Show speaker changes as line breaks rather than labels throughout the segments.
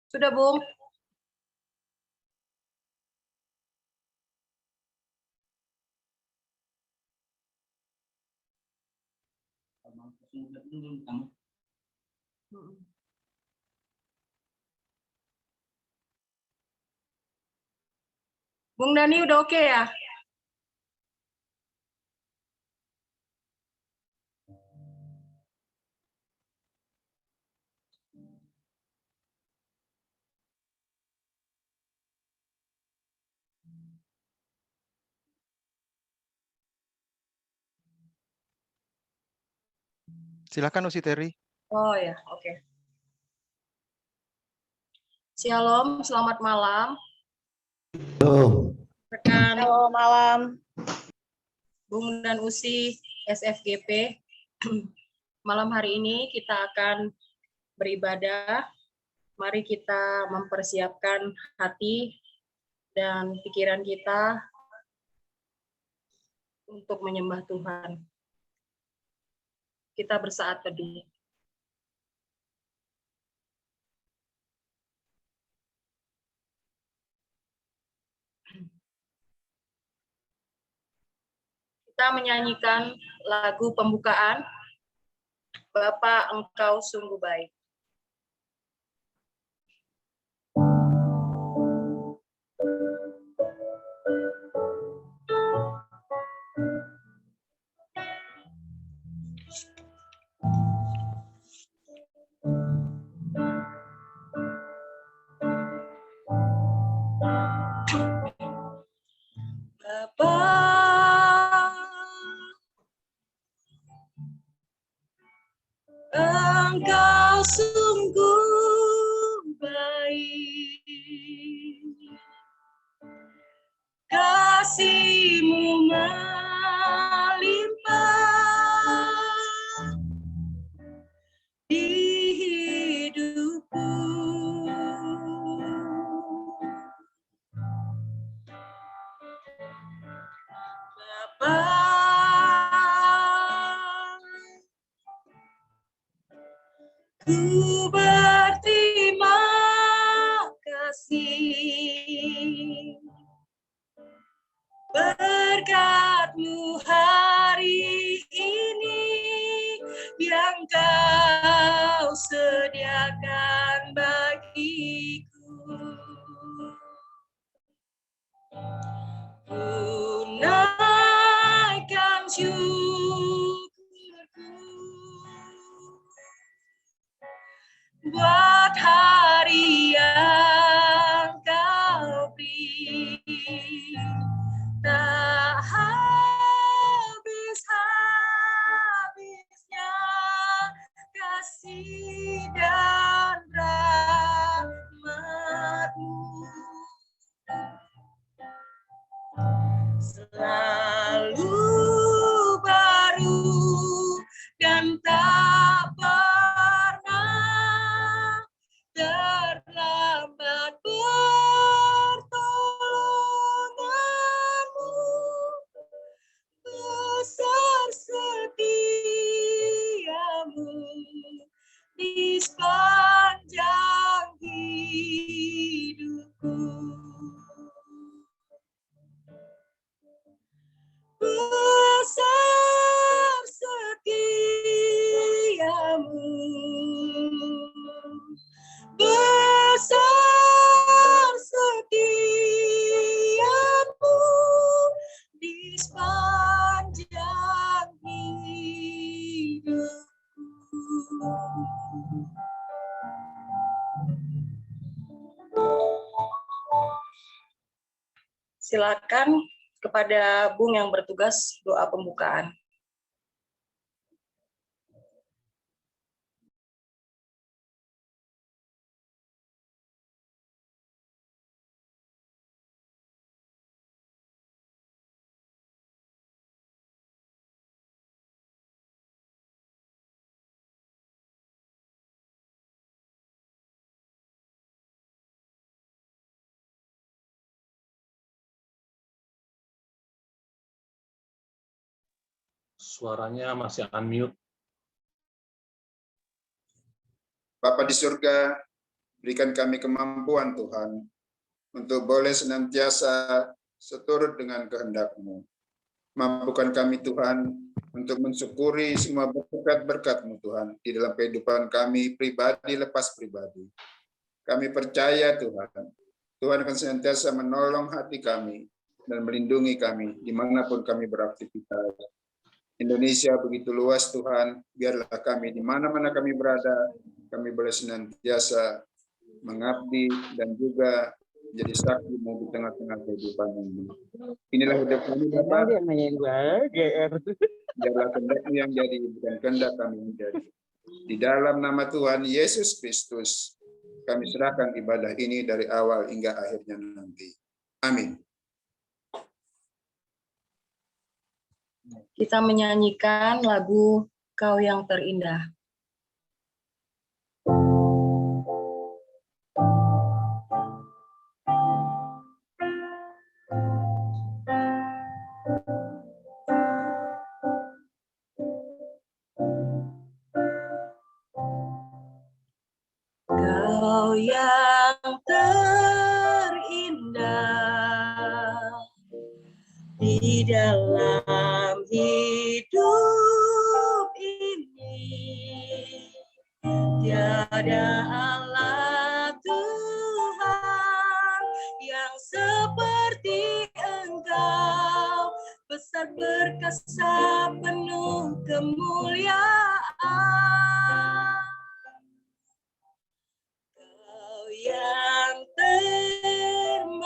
Sudah, Bung? Bung Dani udah oke ya?
Silakan Usi Terry.
Oh ya, oke. Shalom, selamat malam. Rekan
Halo malam.
Bung dan Usi SFGP. Malam hari ini kita akan beribadah. Mari kita mempersiapkan hati dan pikiran kita untuk menyembah Tuhan. Kita bersaat teduh. Kita menyanyikan lagu pembukaan, Bapa Engkau Sungguh Baik. Bapa, Engkau sungguh baik, kasih-Mu melimpah di hidupku. Bapa, ku berterima kasih berkat-Mu hari ini yang Kau sediakan bagiku. Tunaikan syukurku buat hari yang Kau beri, tak habis-habisnya kasih dan rahmat-Mu. Selalu baru dan tak pernah terlambat pertolongan-Mu, besar setia-Mu di sepanjang hidupku. Besar setia-Mu, besar setia-Mu di sepanjang hidupku. Silakan kepada Bung yang bertugas doa pembukaan.
Suaranya masih unmute.
Bapa di surga,
Berikan kami kemampuan Tuhan untuk boleh senantiasa seturut dengan kehendak-Mu. Mampukan kami Tuhan untuk mensyukuri semua berkat-berkat-Mu Tuhan di dalam kehidupan kami pribadi lepas pribadi. Kami percaya Tuhan, Tuhan akan senantiasa menolong hati kami dan melindungi kami dimanapun kami beraktivitas. Indonesia begitu luas Tuhan, biarlah kami di mana-mana kami berada, kami boleh senantiasa mengabdi dan juga menjadi saksi-Mu di tengah-tengah kehidupan ini. Inilah hidup kami Bapa, biarlah kehendak-Mu yang jadi, bukan kehendak kami menjadi. Di dalam nama Tuhan Yesus Kristus, kami serahkan ibadah ini dari awal hingga akhirnya nanti. Amin.
Kita menyanyikan lagu Kau yang Terindah. Kau yang terindah di dalam hidup ini, tiada Allah Tuhan yang seperti Engkau, besar perkasa penuh kemuliaan. Kau yang termanis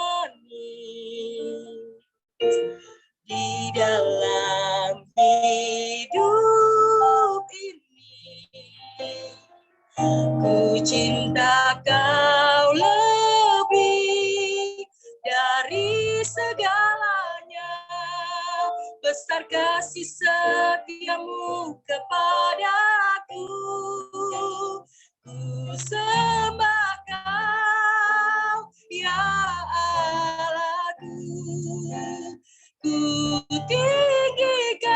di dalam hidup ini, ku cinta Kau lebih dari segalanya, besar kasih setiamu kepadaku. Ku sembah Kau, ya Allahku. Ku tinggikan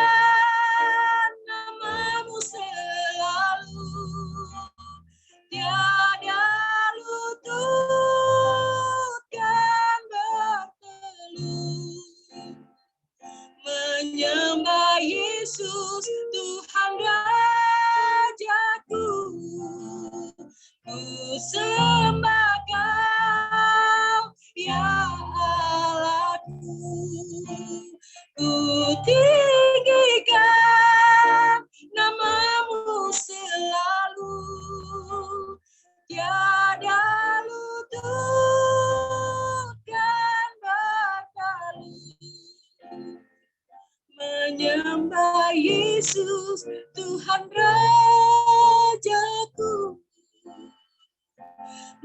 nama-Mu selalu, tiada lutut kan bertelut, menyembah Yesus Tuhan Rajaku. Ku sembah Kau, ya Allahku. Ku tinggikan nama-Mu selalu, tiada lutut kan bertelut, menyembah Yesus Tuhan Rajaku.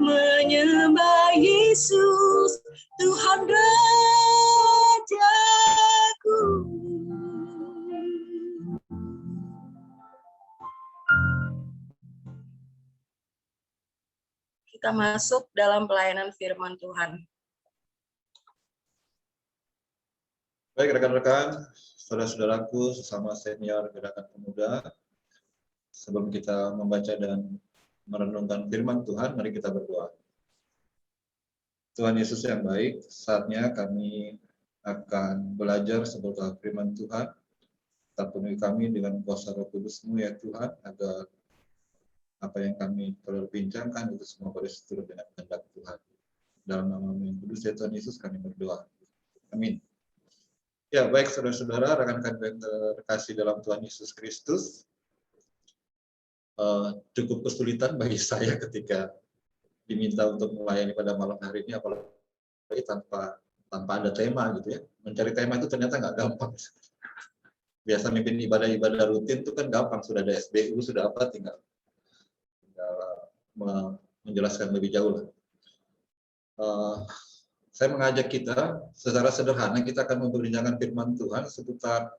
Menyembah Yesus Tuhan Rajaku. Kita masuk dalam pelayanan firman Tuhan.
Baik rekan-rekan, saudara-saudaraku sesama senior Gerakan Pemuda, sebelum kita membaca dan merenungkan firman Tuhan, mari kita berdoa. Tuhan Yesus yang baik, saatnya kami akan belajar seputar firman Tuhan. Penuhi kami dengan kuasa Roh Kudus-Mu ya Tuhan, agar apa yang kami perlu bincangkan itu semua boleh seturut dengan kehendak Tuhan. Dalam nama-Mu yang kudus ya Tuhan Yesus kami berdoa. Amin. Ya, baik saudara-saudara, rekan-rekan yang terkasih dalam Tuhan Yesus Kristus, cukup kesulitan bagi saya ketika diminta untuk melayani pada malam hari ini, apalagi tanpa ada tema gitu ya. Mencari tema itu ternyata nggak gampang. Biasa mimpin ibadah-ibadah rutin itu kan gampang, sudah ada SBU, sudah apa, tinggal menjelaskan lebih jauh lah. Saya mengajak kita secara sederhana, kita akan memperbincangkan firman Tuhan seputar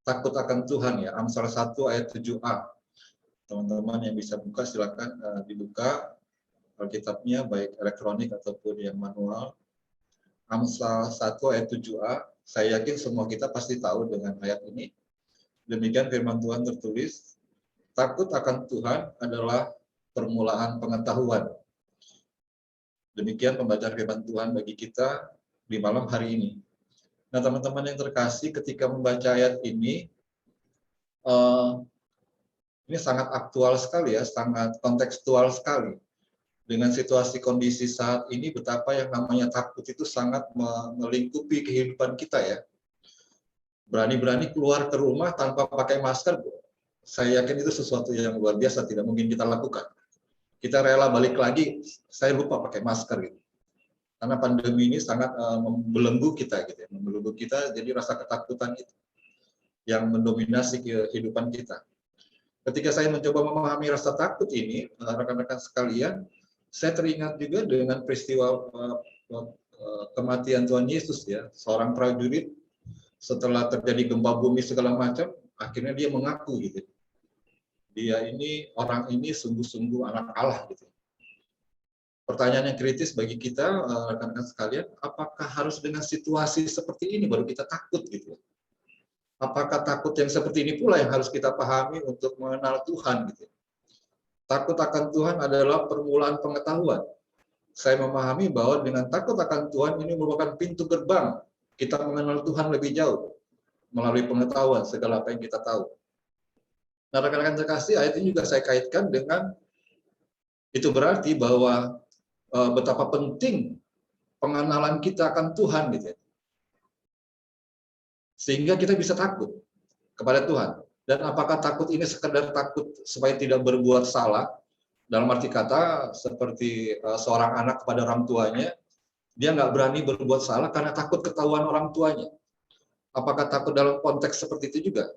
takut akan Tuhan ya, Amsal 1 ayat 7a. Teman-teman yang bisa buka silakan dibuka Alkitabnya, baik elektronik ataupun yang manual. Amsal 1 ayat 7a, saya yakin semua kita pasti tahu dengan ayat ini. Demikian firman Tuhan tertulis, takut akan Tuhan adalah permulaan pengetahuan. Demikian pembacaan firman Tuhan bagi kita di malam hari ini. Nah, teman-teman yang terkasih, ketika membaca ayat ini sangat aktual sekali ya, sangat kontekstual sekali. Dengan situasi kondisi saat ini, betapa yang namanya takut itu sangat melingkupi kehidupan kita ya. Berani-berani keluar ke rumah tanpa pakai masker, saya yakin itu sesuatu yang luar biasa, tidak mungkin kita lakukan. Kita rela balik lagi, saya lupa pakai masker gitu. Karena pandemi ini sangat membelenggu kita gitu ya, membelenggu kita, jadi rasa ketakutan itu yang mendominasi kehidupan kita. Ketika saya mencoba memahami rasa takut ini, rekan-rekan sekalian, saya teringat juga dengan peristiwa kematian Tuhan Yesus ya, seorang prajurit setelah terjadi gempa bumi segala macam, akhirnya dia mengaku gitu. Orang ini sungguh-sungguh anak Allah gitu. Pertanyaan yang kritis bagi kita, rekan-rekan sekalian, apakah harus dengan situasi seperti ini baru kita takut gitu? Apakah takut yang seperti ini pula yang harus kita pahami untuk mengenal Tuhan gitu? Takut akan Tuhan adalah permulaan pengetahuan. Saya memahami bahwa dengan takut akan Tuhan ini merupakan pintu gerbang kita mengenal Tuhan lebih jauh melalui pengetahuan segala apa yang kita tahu. Nah, rekan-rekan terkasih, ayat ini juga saya kaitkan dengan itu berarti bahwa betapa penting pengenalan kita akan Tuhan gitu ya. Sehingga kita bisa takut kepada Tuhan. Dan apakah takut ini sekedar takut supaya tidak berbuat salah? Dalam arti kata seperti seorang anak kepada orang tuanya, dia nggak berani berbuat salah karena takut ketahuan orang tuanya. Apakah takut dalam konteks seperti itu juga?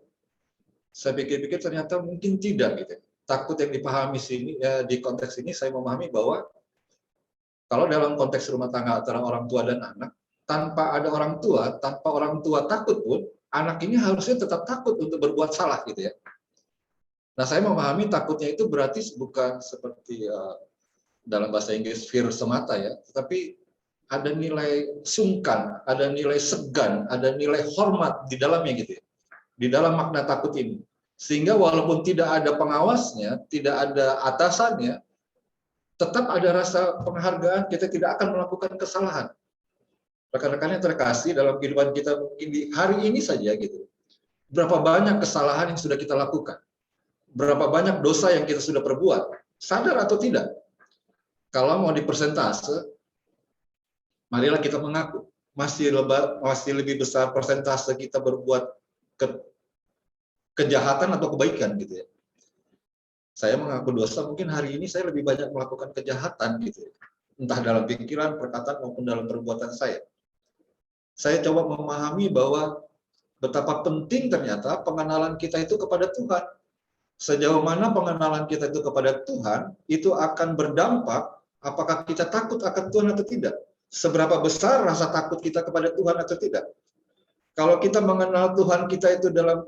Saya pikir-pikir ternyata mungkin tidak gitu. Takut yang dipahami sini ya, di konteks ini saya memahami bahwa kalau dalam konteks rumah tangga antara orang tua dan anak, tanpa ada orang tua, tanpa orang tua takut pun, anak ini harusnya tetap takut untuk berbuat salah gitu ya. Nah, saya memahami takutnya itu berarti bukan seperti dalam bahasa Inggris fear semata ya, tetapi ada nilai sungkan, ada nilai segan, ada nilai hormat di dalamnya gitu ya. Di dalam makna takut ini. Sehingga walaupun tidak ada pengawasnya, tidak ada atasannya, tetap ada rasa penghargaan, kita tidak akan melakukan kesalahan. Rekan-rekan yang terkasih dalam kehidupan kita mungkin di hari ini saja gitu. Berapa banyak kesalahan yang sudah kita lakukan? Berapa banyak dosa yang kita sudah perbuat? Sadar atau tidak? Kalau mau dipersentase, marilah kita mengaku masih lebih besar persentase kita berbuat kejahatan atau kebaikan gitu ya. Saya mengaku dosa, mungkin hari ini saya lebih banyak melakukan kejahatan gitu ya. Entah dalam pikiran, perkataan maupun dalam perbuatan saya. Saya coba memahami bahwa betapa penting ternyata pengenalan kita itu kepada Tuhan. Sejauh mana pengenalan kita itu kepada Tuhan, itu akan berdampak apakah kita takut akan Tuhan atau tidak. Seberapa besar rasa takut kita kepada Tuhan atau tidak. Kalau kita mengenal Tuhan kita itu dalam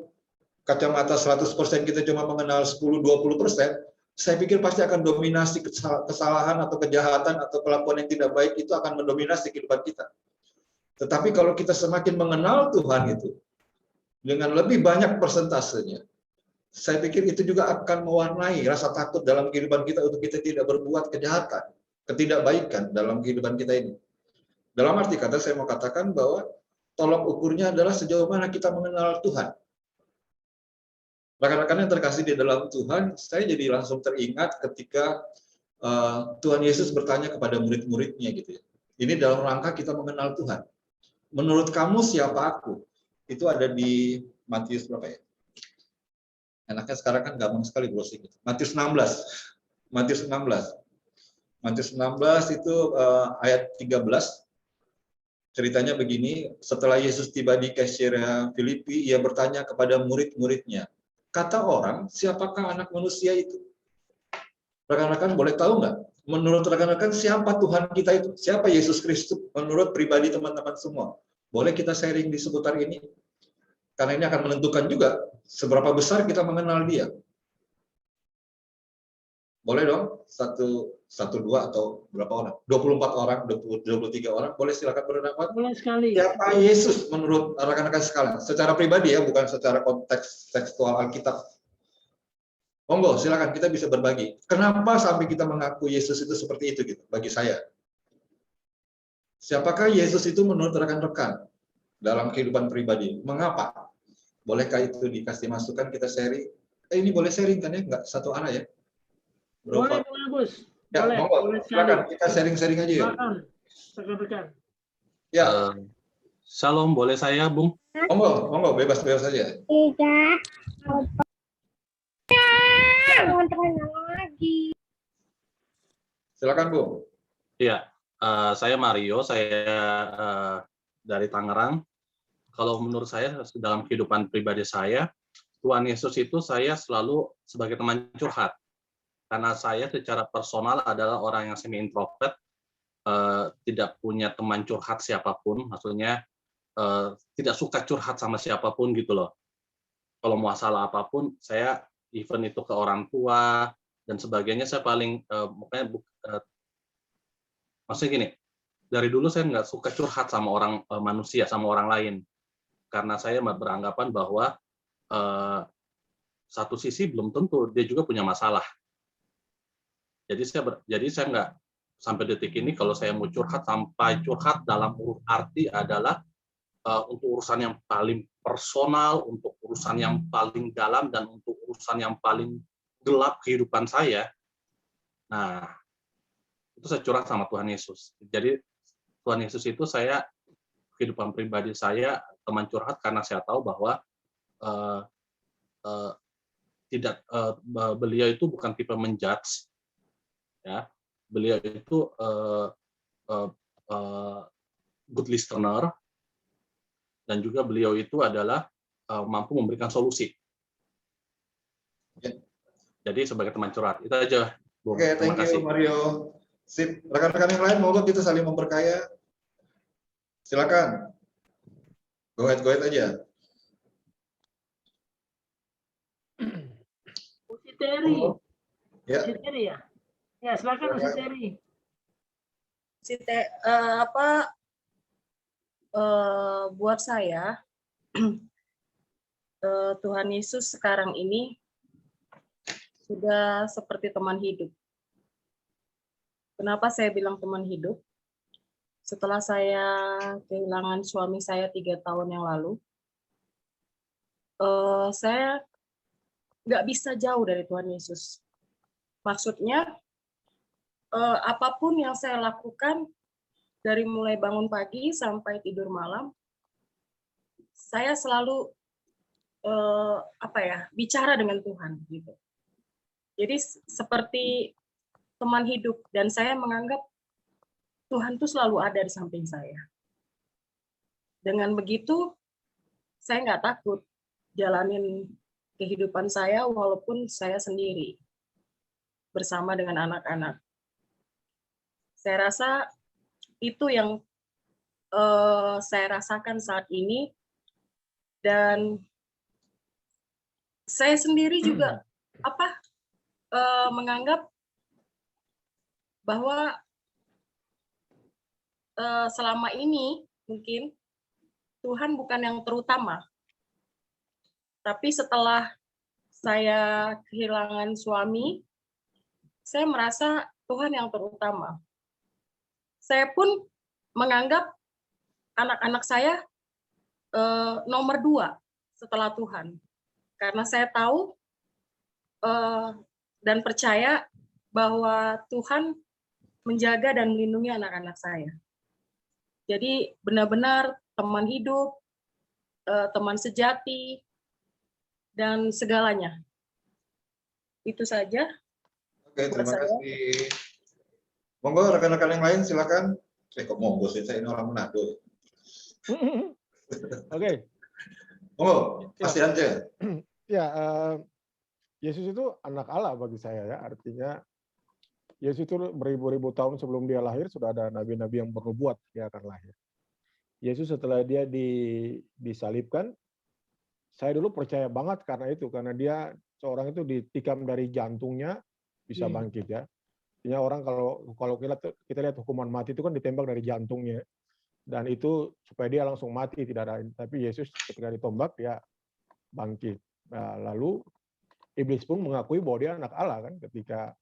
kacamata 100% kita cuma mengenal 10-20%, saya pikir pasti akan dominasi kesalahan atau kejahatan atau kelakuan yang tidak baik itu akan mendominasi kehidupan kita. Tetapi kalau kita semakin mengenal Tuhan itu, dengan lebih banyak persentasenya, saya pikir itu juga akan mewarnai rasa takut dalam kehidupan kita untuk kita tidak berbuat kejahatan, ketidakbaikan dalam kehidupan kita ini. Dalam arti kata saya mau katakan bahwa tolok ukurnya adalah sejauh mana kita mengenal Tuhan. Rekan-rekan yang terkasih di dalam Tuhan, saya jadi langsung teringat ketika Tuhan Yesus bertanya kepada murid-muridnya gitu ya. Ini dalam rangka kita mengenal Tuhan. Menurut kamu siapa aku? Itu ada di Matius berapa ya? Enaknya sekarang kan gampang sekali browsing. Matius 16. Matius 16. Matius 16 itu ayat 13. Ceritanya begini, setelah Yesus tiba di Kaisarea Filipi, ia bertanya kepada murid-muridnya, kata orang, siapakah anak manusia itu? Rekan-rekan boleh tahu nggak? Menurut rekan-rekan siapa Tuhan kita itu? Siapa Yesus Kristus? Menurut pribadi teman-teman semua. Boleh kita sharing di seputar ini? Karena ini akan menentukan juga seberapa besar kita mengenal dia. Boleh dong? Satu, dua, atau berapa orang? 24 orang, 23 orang. Boleh silakan berpendapat.
Boleh sekali.
Siapa Yesus menurut rekan-rekan sekalian? Secara pribadi ya, bukan secara konteks tekstual Alkitab. Monggo, silakan kita bisa berbagi. Kenapa sampai kita mengaku Yesus itu seperti itu gitu bagi saya? Siapakah Yesus itu menurut rekan-rekan dalam kehidupan pribadi? Mengapa? Bolehkah itu dikasih masukan kita sharing? Ini boleh sharing kan ya? Nggak satu arah ya?
Boleh,
Bro,
Bung Agus.
ya,
Boleh,
monggo.
boleh
Silakan
sekali.
kita sharing-sharing aja ya.
Silakan, rekan-rekan.
Ya,
Shalom, boleh saya, Bung?
monggo, monggo, bebas-bebas saja.
Tidak. Teman-teman lagi.
Silakan, Bung.
Iya, saya Mario, saya dari Tangerang. Kalau menurut saya dalam kehidupan pribadi saya, Tuhan Yesus itu saya selalu sebagai teman curhat. Karena saya secara personal adalah orang yang semi introvert, tidak punya teman curhat siapapun, maksudnya tidak suka curhat sama siapapun gitu loh. Kalau masalah apapun, saya even itu ke orang tua dan sebagainya, saya paling maksudnya gini, dari dulu saya nggak suka curhat sama orang manusia, sama orang lain, karena saya beranggapan bahwa satu sisi belum tentu dia juga punya masalah. Jadi saya nggak sampai detik ini kalau saya mau curhat, sampai curhat dalam arti adalah untuk urusan yang paling personal, untuk urusan yang paling dalam, dan untuk urusan yang paling gelap kehidupan saya. Nah, itu saya curhat sama Tuhan Yesus. Jadi Tuhan Yesus itu saya, kehidupan pribadi saya, teman curhat, karena saya tahu bahwa beliau itu bukan tipe menjudge, ya. Beliau itu good listener, dan juga beliau itu adalah mampu memberikan solusi. Jadi sebagai teman curhat, itu aja. Bung.
Oke, thank you Mario. Sip, rekan-rekan yang lain, monggo kita saling memperkaya. Silakan. Go ahead aja.
Usi Teri.
Ya.
Usi Teri ya? Ya, silakan Usi Teri.
Buat saya, Tuhan Yesus sekarang ini sudah seperti teman hidup. Kenapa saya bilang teman hidup? Setelah saya kehilangan suami saya 3 tahun yang lalu, saya nggak bisa jauh dari Tuhan Yesus. Maksudnya, apapun yang saya lakukan, dari mulai bangun pagi sampai tidur malam, saya selalu bicara dengan Tuhan gitu. Jadi seperti teman hidup, dan saya menganggap Tuhan itu selalu ada di samping saya. Dengan begitu, saya nggak takut jalanin kehidupan saya walaupun saya sendiri bersama dengan anak-anak. Saya rasa itu yang saya rasakan saat ini, dan saya sendiri juga menganggap bahwa selama ini mungkin Tuhan bukan yang terutama. Tapi setelah saya kehilangan suami, saya merasa Tuhan yang terutama. Saya pun menganggap anak-anak saya nomor 2 setelah Tuhan. Karena saya tahu dan percaya bahwa Tuhan menjaga dan melindungi anak-anak saya. Jadi benar-benar teman hidup, teman sejati, dan segalanya. Itu saja.
Oke, terima kasih. Monggo rekan-rekan yang lain silakan. Kok monggo sih, saya ini orang Manado.
Oke.
Monggo, pasti aja.
Ya, Yesus itu anak Allah bagi saya ya. Artinya Yesus itu beribu-ribu tahun sebelum dia lahir sudah ada nabi-nabi yang bernubuat dia akan lahir. Yesus setelah dia disalibkan, saya dulu percaya banget karena dia seorang itu ditikam dari jantungnya bisa bangkit ya. Artinya orang kalau kita lihat hukuman mati itu kan ditembak dari jantungnya, dan itu supaya dia langsung mati tidak ada. Tapi Yesus ketika ditombak dia bangkit. Nah, lalu iblis pun mengakui bahwa dia anak Allah kan, ketika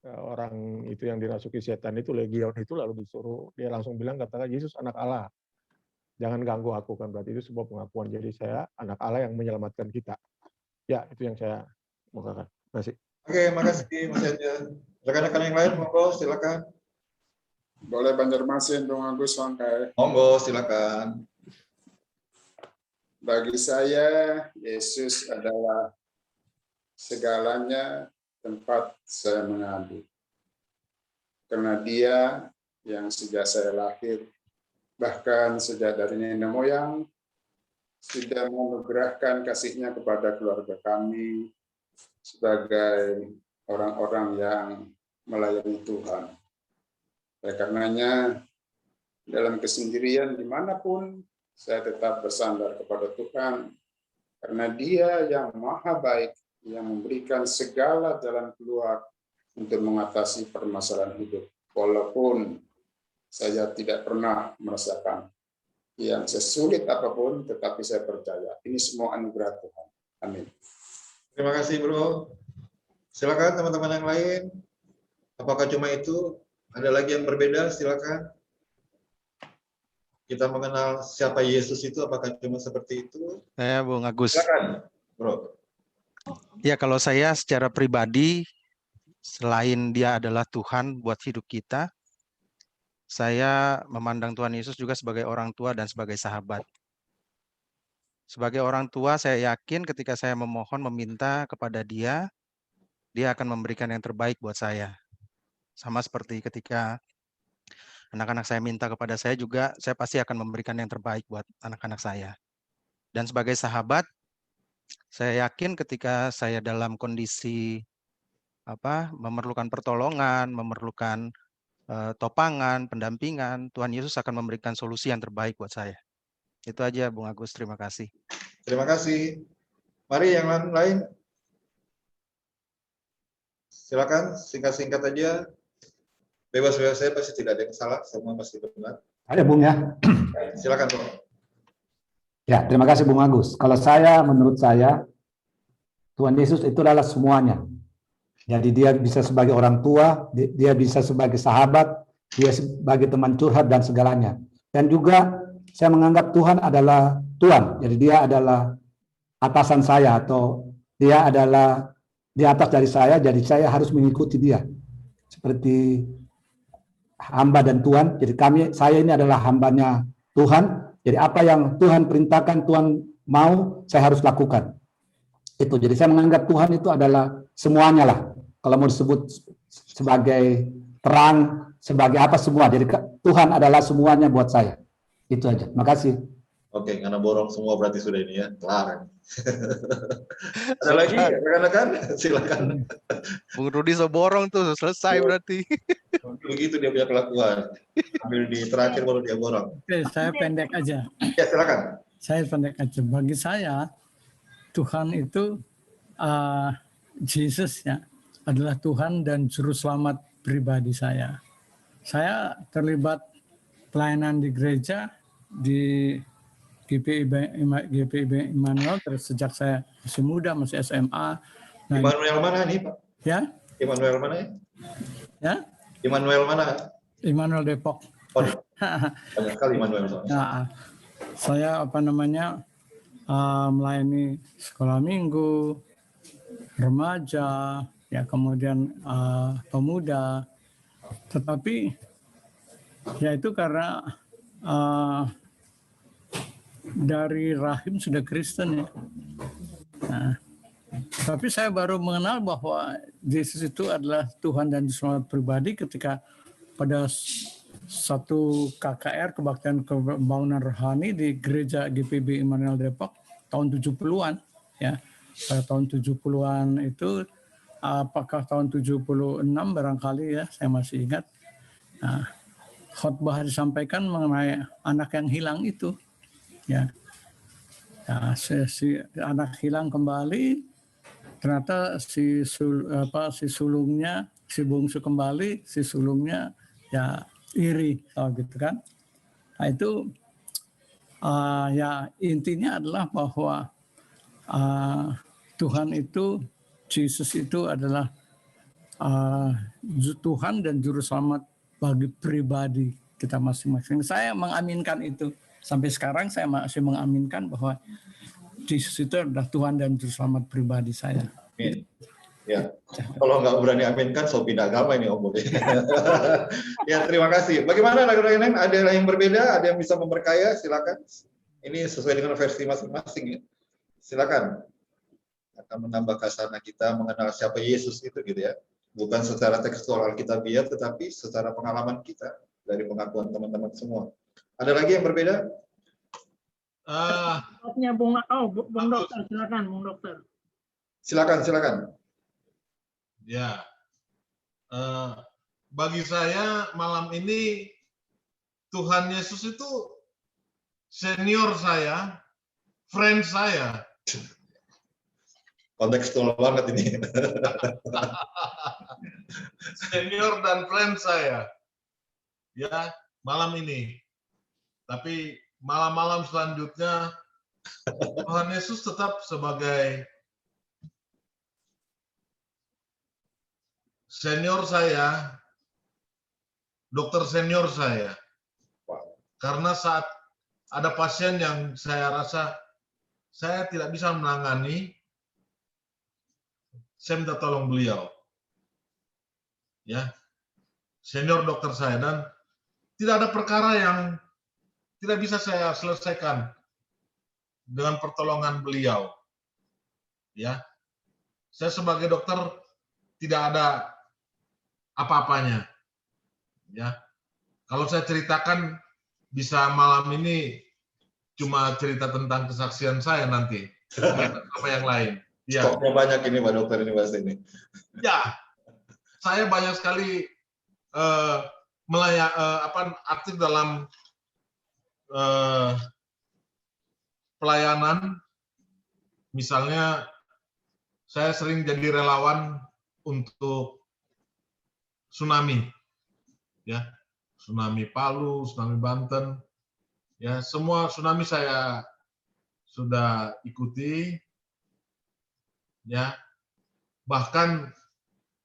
orang itu yang dirasuki setan itu, legion itu, lalu disuruh, dia langsung bilang, katakan Yesus anak Allah, jangan ganggu aku, kan berarti itu sebuah pengakuan. Jadi saya anak Allah yang menyelamatkan kita. Ya, itu yang saya mengatakan. Terima kasih.
Oke, makasih Mas Eja. Rekan-rekan yang lain, monggo silakan.
Boleh Banjarmasin, Bung Agus Wangkai.
Monggo silakan.
Bagi saya, Yesus adalah segalanya tempat saya mengadu. Karena dia yang sejak saya lahir, bahkan sejak dari nenek moyang, sudah menganugerahkan kasih-Nya kepada keluarga kami sebagai orang-orang yang melayani Tuhan. Oleh karenanya, dalam kesendirian dimanapun, saya tetap bersandar kepada Tuhan, karena Dia yang maha baik, yang memberikan segala jalan keluar untuk mengatasi permasalahan hidup. Walaupun saya tidak pernah merasakan yang sesulit apapun, tetapi saya percaya ini semua anugerah Tuhan. Amin.
Terima kasih, Bro. Silakan teman-teman yang lain. Apakah cuma itu? Ada lagi yang berbeda? Silakan. Kita mengenal siapa Yesus itu, apakah cuma seperti itu?
Saya Bung Agus.
Silakan, Bro.
Ya, kalau saya secara pribadi, selain dia adalah Tuhan buat hidup kita, saya memandang Tuhan Yesus juga sebagai orang tua dan sebagai sahabat. Sebagai orang tua, saya yakin ketika saya memohon, meminta kepada dia, dia akan memberikan yang terbaik buat saya. Sama seperti ketika anak-anak saya minta kepada saya juga, saya pasti akan memberikan yang terbaik buat anak-anak saya. Dan sebagai sahabat, saya yakin ketika saya dalam kondisi memerlukan pertolongan, memerlukan topangan, pendampingan, Tuhan Yesus akan memberikan solusi yang terbaik buat saya. Itu aja, Bung Agus. Terima kasih.
Terima kasih. Mari yang lain. Silakan, singkat-singkat aja. Bebas-bebas, saya pasti tidak ada yang salah, semua pasti benar.
Ada, Bung, ya.
Silakan, Bung.
Ya, terima kasih Bung Agus. Kalau saya, menurut saya, Tuhan Yesus itu adalah semuanya. Jadi dia bisa sebagai orang tua, dia bisa sebagai sahabat, dia sebagai teman curhat dan segalanya. Dan juga saya menganggap Tuhan adalah Tuhan. Jadi dia adalah atasan saya, atau dia adalah di atas dari saya, jadi saya harus mengikuti dia. Seperti hamba dan Tuhan. Jadi saya ini adalah hambanya Tuhan. Jadi apa yang Tuhan perintahkan, Tuhan mau, saya harus lakukan. Itu. Jadi saya menganggap Tuhan itu adalah semuanya lah. Kalau mau disebut sebagai terang, sebagai apa semua. Jadi Tuhan adalah semuanya buat saya. Itu aja. Terima kasih.
Oke, karena borong semua berarti sudah ini ya, kelar. Ada lagi rekan-rekan? Silakan.
Bung Rudi borong tuh, selesai berarti.
Begitu dia punya kelakuan. Ambil di terakhir baru dia borong.
Oke, saya pendek aja.
Ya, silakan.
Saya pendek aja. Bagi saya, Tuhan itu Yesus ya adalah Tuhan dan juru selamat pribadi saya. Saya terlibat pelayanan di gereja di GPIB Immanuel sejak saya masih muda, masih SMA. Nah,
Immanuel mana nih, Pak?
Ya?
Immanuel mana ya?
Ya?
Immanuel mana?
Immanuel Depok.
Oh, banyak sekali Immanuel.
Nah, saya melayani sekolah minggu, remaja, ya kemudian pemuda. Tetapi ya itu karena dari rahim sudah Kristen ya. Nah, tapi saya baru mengenal bahwa Yesus itu adalah Tuhan dan selamat pribadi ketika pada satu KKR, Kebaktian Pembangunan Rohani di Gereja GPIB Immanuel Depok tahun 70-an ya. Pada tahun 70-an itu, apakah tahun 76 barangkali ya, saya masih ingat. Nah, khotbah disampaikan mengenai anak yang hilang itu. Ya, nah, si anak hilang kembali, ternyata si sulungnya, si bungsu kembali, si sulungnya ya iri, gitu kan. Nah itu ya intinya adalah bahwa Tuhan itu Yesus itu adalah Tuhan dan Juru Selamat bagi pribadi kita masing-masing. Saya mengaminkan itu. Sampai sekarang saya masih mengaminkan bahwa Yesus itu adalah Tuhan dan Juru Selamat pribadi saya.
Amin. Ya, kalau nggak berani aminkan, so pindah agama ini Om Bobi. Ya, terima kasih. Bagaimana rekan-rekan lain? Ada yang berbeda? Ada yang bisa memperkaya? Silakan. Ini sesuai dengan versi masing-masing ya. Silakan. Akan menambah khazanah kita mengenal siapa Yesus itu gitu ya. Bukan secara tekstual Alkitabiah, tetapi secara pengalaman kita dari pengakuan teman-teman semua. Ada lagi yang berbeda?
Bung Dokter, silakan Bung Dokter.
Silakan.
Ya, bagi saya malam ini Tuhan Yesus itu senior saya, friend saya.
Kontekstual banget ini.
Senior dan friend saya. Ya, malam ini. Tapi malam-malam selanjutnya Tuhan Yesus tetap sebagai senior saya, dokter senior saya. Karena saat ada pasien yang saya rasa saya tidak bisa menangani, saya minta tolong beliau. Ya, senior dokter saya, dan tidak ada perkara yang tidak bisa saya selesaikan dengan pertolongan beliau. Ya, saya sebagai dokter tidak ada apa-apanya. Ya, kalau saya ceritakan bisa malam ini cuma cerita tentang kesaksian saya nanti, apa yang lain. Ya.
Stoknya banyak ini Pak Dokter ini pasti ini.
Ya, saya banyak sekali aktif dalam pelayanan. Misalnya saya sering jadi relawan untuk tsunami, ya, tsunami Palu, tsunami Banten, ya, semua tsunami saya sudah ikuti, ya, bahkan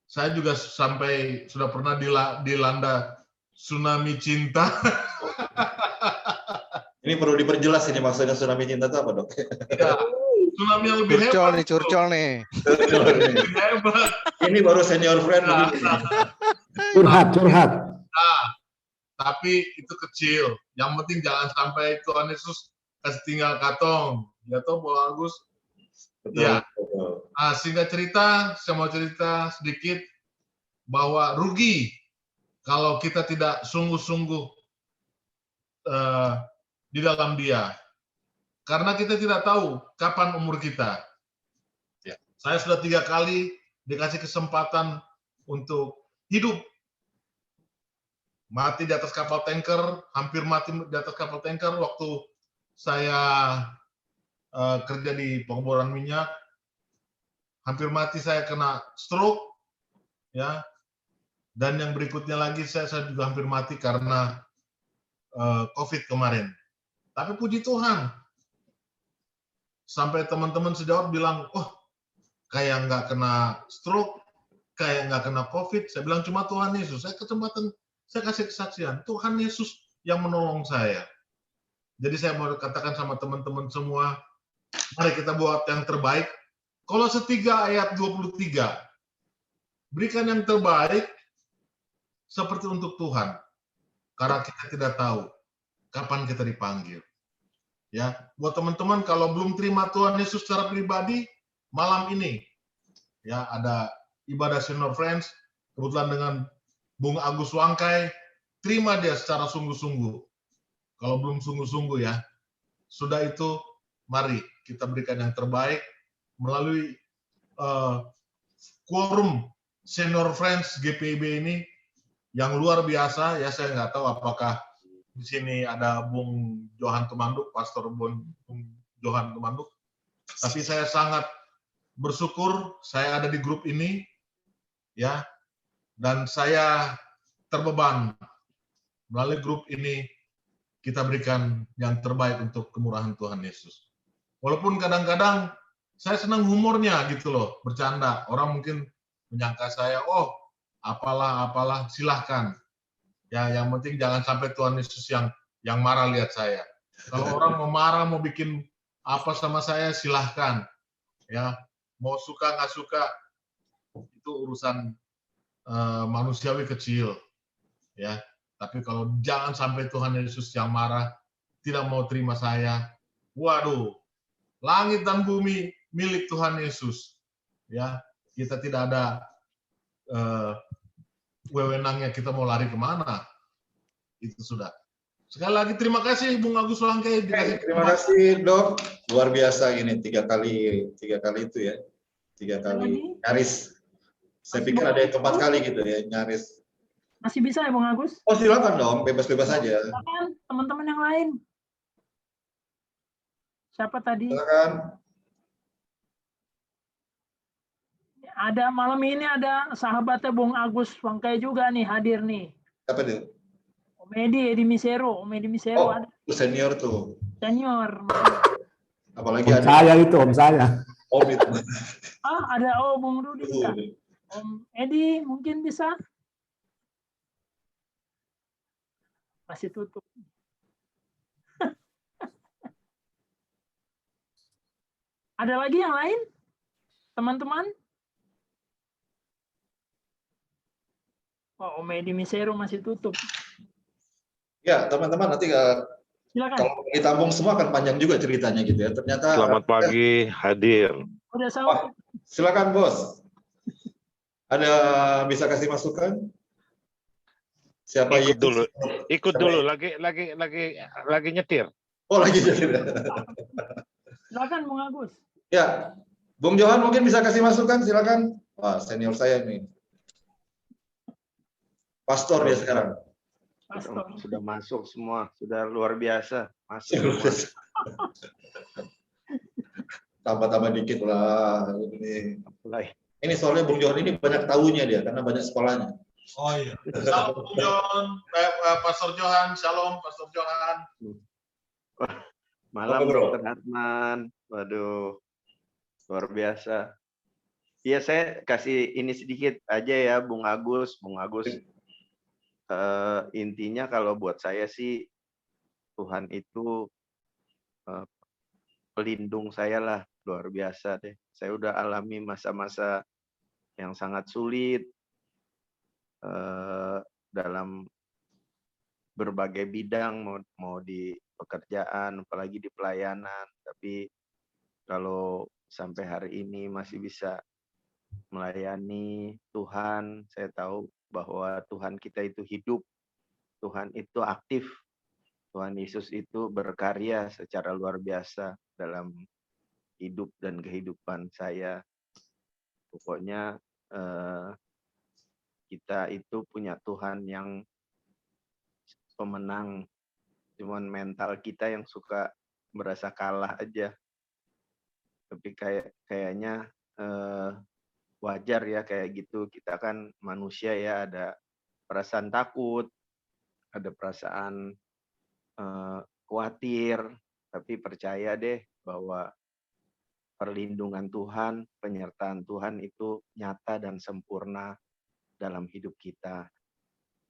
saya juga sampai sudah pernah dilanda tsunami cinta.
Ini perlu diperjelas ini maksudnya tsunami cinta itu apa, Dok?
Ya, tsunami yang lebih hebat.
Curcol nih.
Hebat.
Ini baru senior friend.
Curhat.
Nah, tapi itu kecil. Yang penting jangan sampai Tuhan Yesus kasih tinggal katong. Ya toh, Bung Agus. Ya. Nah, singkat cerita, saya mau cerita sedikit bahwa rugi kalau kita tidak sungguh-sungguh di dalam Dia. Karena kita tidak tahu kapan umur kita. Ya. Saya sudah 3 kali dikasih kesempatan untuk hidup. Mati di atas kapal tanker, hampir mati di atas kapal tanker waktu saya kerja di pengeboran minyak. Hampir mati saya kena stroke, ya. Dan yang berikutnya lagi saya juga hampir mati karena COVID kemarin. Tapi puji Tuhan, sampai teman-teman sejawat bilang, oh, kayak nggak kena stroke, kayak nggak kena COVID. Saya bilang cuma Tuhan Yesus. Saya kasih kesaksian, Tuhan Yesus yang menolong saya. Jadi saya mau katakan sama teman-teman semua, mari kita buat yang terbaik. Kolose 3 ayat 23, berikan yang terbaik seperti untuk Tuhan, karena kita tidak tahu kapan kita dipanggil. Ya, buat teman-teman kalau belum terima Tuhan Yesus secara pribadi, malam ini ya ada ibadah Senior Friends, kebetulan dengan Bung Agus Wangkai, terima dia secara sungguh-sungguh. Kalau belum sungguh-sungguh ya, sudah itu mari kita berikan yang terbaik melalui quorum Senior Friends GPIB ini yang luar biasa ya. Saya nggak tahu apakah di sini ada Bung Johan Tumanduk, Pastor Bung Johan Tumanduk, tapi saya sangat bersyukur saya ada di grup ini ya, dan saya terbeban melalui grup ini kita berikan yang terbaik untuk kemurahan Tuhan Yesus. Walaupun kadang-kadang saya senang humornya gitu loh, bercanda. Orang mungkin menyangka saya, oh apalah, silahkan. Ya, yang penting jangan sampai Tuhan Yesus yang marah lihat saya. Kalau orang mau marah, mau bikin apa sama saya, silahkan. Ya, mau suka nggak suka, itu urusan manusiawi kecil. Ya, tapi kalau jangan sampai Tuhan Yesus yang marah, tidak mau terima saya, waduh, langit dan bumi milik Tuhan Yesus. Ya, kita tidak ada wewenangnya kita mau lari kemana. Itu sudah. Sekali lagi terima kasih Bung Agus Langkai.
Terima kasih Dok, luar biasa ini 3 kali itu ya, 3 kali nyaris. Saya pikir ada yang 4 kali gitu ya, nyaris.
Masih bisa ya Bung Agus?
Oh silakan dong, bebas-bebas saja.
Silakan teman-teman yang lain. Siapa tadi?
Silakan.
Ada malam ini ada sahabatnya Bung Agus Wangkai juga nih hadir nih.
Siapa itu?
Om Edi Misero.
Oh,
ada.
senior tuh.
Senior.
Apalagi
Om
ada.
saya itu, om saya.
Om itu.
Ada Bung Rudi juga. Om Edi mungkin bisa. Masih tutup. Ada lagi yang lain? Teman-teman? Oh, Om Edi Misero masih tutup.
Ya, teman-teman nanti
Silakan.
kalau ditambung semua akan panjang juga ceritanya gitu ya. Ternyata
Selamat pagi, hadir.
Udah sahur.
Silakan Bos. Ada bisa kasih masukan? Siapa
Ikut dulu. Ikut
Siapa
dulu
yang-
lagi nyetir.
Oh, lagi jadi.
Silakan Bung Agus.
Ya. Bung Johan mungkin bisa kasih masukan, silakan. Wah, senior saya nih. Pastor dia sekarang.
Sudah masuk semua, sudah luar biasa. Masuk semua.
Tambah-tambah dikit lah. Ini soalnya Bung Johan ini banyak tahunya dia, karena banyak sekolahnya.
Oh iya. Salam Bung John, Pastor Johan, shalom Pastor Johan.
Malam
Apa, Bro?
Dr. Hartman. Waduh, luar biasa. Iya, saya kasih ini sedikit aja ya, Bung Agus. Intinya kalau buat saya sih, Tuhan itu pelindung saya lah, luar biasa deh. Saya udah alami masa-masa yang sangat sulit dalam berbagai bidang, mau di pekerjaan, apalagi di pelayanan. Tapi kalau sampai hari ini masih bisa melayani Tuhan, saya tahu bahwa Tuhan kita itu hidup, Tuhan itu aktif, Tuhan Yesus itu berkarya secara luar biasa dalam hidup dan kehidupan saya. Pokoknya kita itu punya Tuhan yang pemenang, cuman mental kita yang suka merasa kalah aja. Tapi kayaknya wajar ya kayak gitu. Kita kan manusia ya, ada perasaan takut, ada perasaan khawatir, tapi percaya deh bahwa perlindungan Tuhan, penyertaan Tuhan itu nyata dan sempurna dalam hidup kita.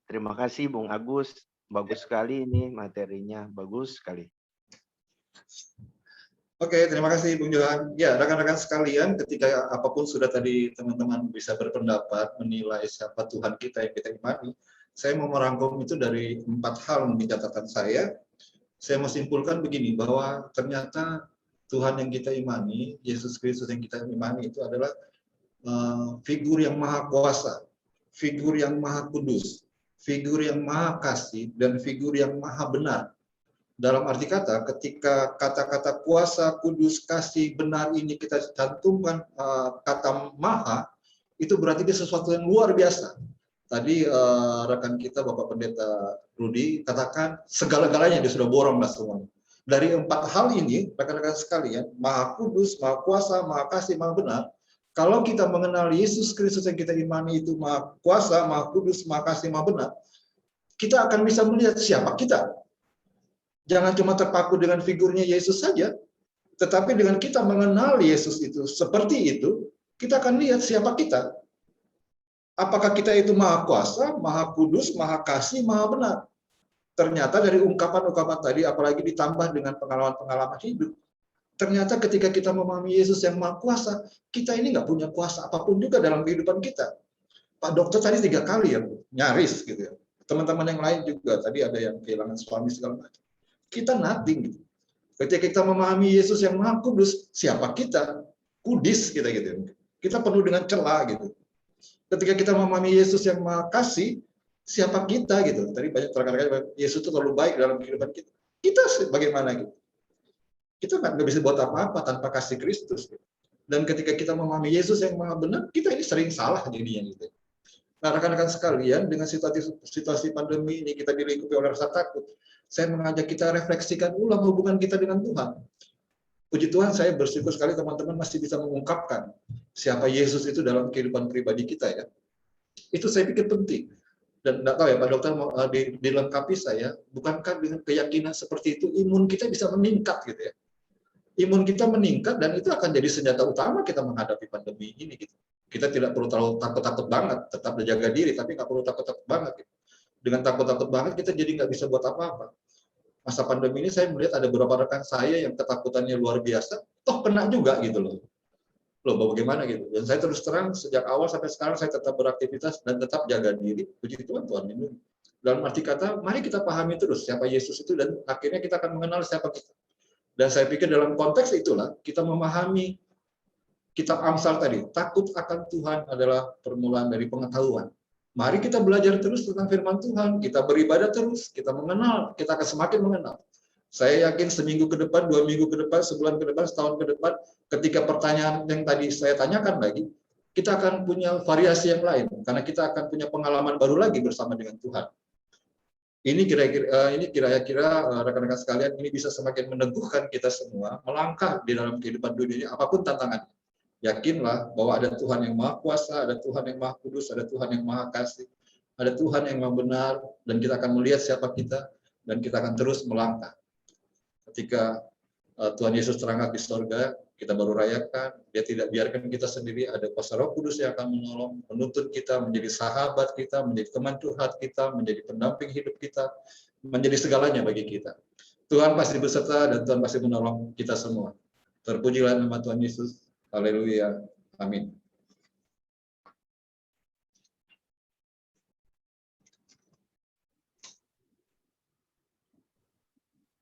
Terima kasih Bung Agus, bagus sekali ini materinya, bagus sekali.
Oke, terima kasih Bung Johan. Ya, rekan-rekan sekalian, ketika apapun sudah tadi teman-teman bisa berpendapat, menilai siapa Tuhan kita yang kita imani, saya mau merangkum itu dari 4 hal di catatan saya. Saya mau simpulkan begini, bahwa ternyata Tuhan yang kita imani, Yesus Kristus yang kita imani itu adalah figur yang maha kuasa, figur yang maha kudus, figur yang maha kasih, dan figur yang maha benar. Dalam arti kata, ketika kata-kata kuasa, kudus, kasih, benar ini kita cantumkan kata maha, itu berarti dia sesuatu yang luar biasa. Tadi rekan kita Bapak Pendeta Rudi katakan segala-galanya dia sudah borong lah semuanya. Dari 4 hal ini, rekan-rekan sekalian, maha kudus, maha kuasa, maha kasih, maha benar, kalau kita mengenal Yesus Kristus yang kita imani itu maha kuasa, maha kudus, maha kasih, maha benar, kita akan bisa melihat siapa kita. Jangan cuma terpaku dengan figurnya Yesus saja, Tetapi dengan kita mengenal Yesus itu seperti itu, kita akan lihat siapa kita. Apakah kita itu maha kuasa, maha kudus, maha kasih, maha benar. Ternyata dari ungkapan-ungkapan tadi, apalagi ditambah dengan pengalaman-pengalaman hidup, ternyata ketika kita memahami Yesus yang maha kuasa, kita ini nggak punya kuasa apapun juga dalam kehidupan kita. Pak dokter tadi 3 kali ya, nyaris gitu ya. Teman-teman yang lain juga, tadi ada yang kehilangan suami segala macam. Kita nothing gitu. Ketika kita memahami Yesus yang maha kudus, siapa kita? Kudis kita gitu. Kita penuh dengan celah gitu. Ketika kita memahami Yesus yang maha kasih, siapa kita gitu. Tadi banyak terkadang Yesus itu terlalu baik dalam kehidupan kita. Kita bagaimana gitu? Kita nggak bisa buat apa-apa tanpa kasih Kristus. Gitu. Dan ketika kita memahami Yesus yang maha benar, kita ini sering salah jadinya gitu. Nah, rekan-rekan sekalian, dengan situasi pandemi ini kita dilingkupi oleh rasa takut. Saya mengajak kita refleksikan ulang hubungan kita dengan Tuhan. Puji Tuhan, saya bersyukur sekali teman-teman masih bisa mengungkapkan siapa Yesus itu dalam kehidupan pribadi kita ya. Itu saya pikir penting. Dan enggak tahu ya Pak Dokter mau dilengkapi saya, bukankah dengan keyakinan seperti itu imun kita bisa meningkat gitu ya. Imun kita meningkat dan itu akan jadi senjata utama kita menghadapi pandemi ini gitu. Kita tidak perlu terlalu takut-takut banget, tetap menjaga diri, tapi nggak perlu takut-takut banget. Gitu. Dengan takut-takut banget kita jadi nggak bisa buat apa-apa. Masa pandemi ini saya melihat ada beberapa rekan saya yang ketakutannya luar biasa, toh kena juga gitu loh. Loh bagaimana gitu. Dan saya terus terang sejak awal sampai sekarang saya tetap beraktivitas dan tetap jaga diri. Puji Tuhan, Tuhan lindungi. Dalam arti kata, mari kita pahami terus siapa Yesus itu dan akhirnya kita akan mengenal siapa kita. Dan saya pikir dalam konteks itulah kita memahami kitab Amsal tadi, takut akan Tuhan adalah permulaan dari pengetahuan. Mari kita belajar terus tentang firman Tuhan, kita beribadah terus, kita mengenal, kita akan semakin mengenal. Saya yakin seminggu ke depan, 2 minggu ke depan, sebulan ke depan, setahun ke depan, ketika pertanyaan yang tadi saya tanyakan lagi, kita akan punya variasi yang lain, karena kita akan punya pengalaman baru lagi bersama dengan Tuhan. Ini kira-kira rekan-rekan sekalian, ini bisa semakin meneguhkan kita semua, melangkah di dalam kehidupan dunia ini, apapun tantangannya. Yakinlah bahwa ada Tuhan yang maha kuasa, ada Tuhan yang maha kudus, ada Tuhan yang maha kasih, ada Tuhan yang maha benar, dan kita akan melihat siapa kita, dan kita akan terus melangkah. Ketika Tuhan Yesus terangkat di sorga, kita baru rayakan, dia tidak biarkan kita sendiri, ada kuasa Roh Kudus yang akan menolong, menuntun kita, menjadi sahabat kita, menjadi teman curhat kita, menjadi pendamping hidup kita, menjadi segalanya bagi kita. Tuhan pasti beserta dan Tuhan pasti menolong kita semua. Terpujilah nama Tuhan Yesus. Haleluya. Amin.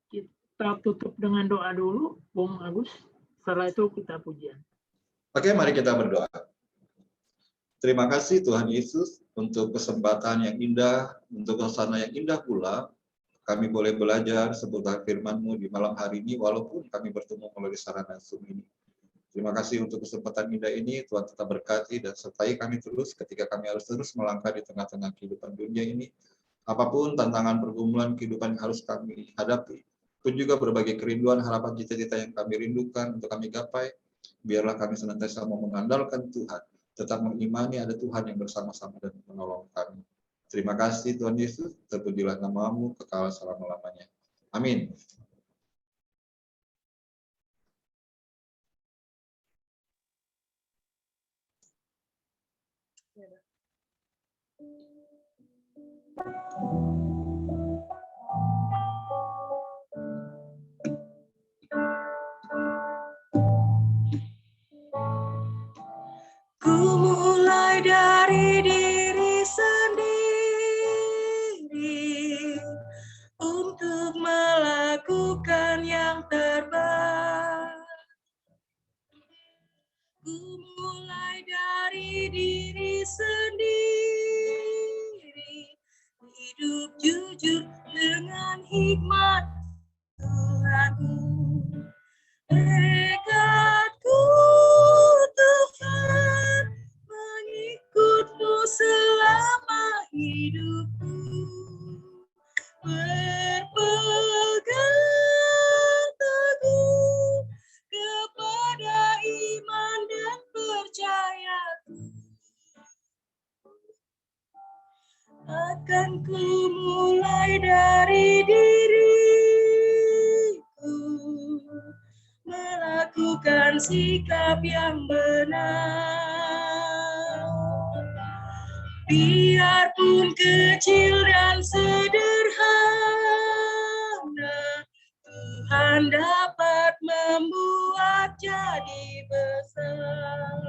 Kita tutup dengan doa dulu, Bung Agus. Setelah itu kita pujian.
Oke, mari kita berdoa. Terima kasih Tuhan Yesus untuk kesempatan yang indah, untuk suasana yang indah pula. Kami boleh belajar seputar firman-Mu di malam hari ini, walaupun kami bertemu melalui sarana Zoom ini. Terima kasih untuk kesempatan indah ini, Tuhan tetap berkati dan sertai kami terus ketika kami harus terus melangkah di tengah-tengah kehidupan dunia ini. Apapun tantangan pergumulan kehidupan yang harus kami hadapi, pun juga berbagai kerinduan, harapan, cita-cita yang kami rindukan untuk kami gapai, biarlah kami senantiasa mau mengandalkan Tuhan, tetap mengimani ada Tuhan yang bersama-sama dan menolong kami. Terima kasih Tuhan Yesus, terpujilah nama-Mu kekal selama-lamanya. Amin.
Ku mulai dari diri sendiri untuk melakukan yang terbaik. Ku mulai dari diri sendiri, hidup jujur dengan hikmat Tuhanku. Tekadku Tuhan, mengikut-Mu selama hidupku. Berpegang teguh kepada iman dan percayaku. Akan ku mulai dari diriku, sikap yang benar. Biarpun kecil dan sederhana, Tuhan dapat membuat jadi besar.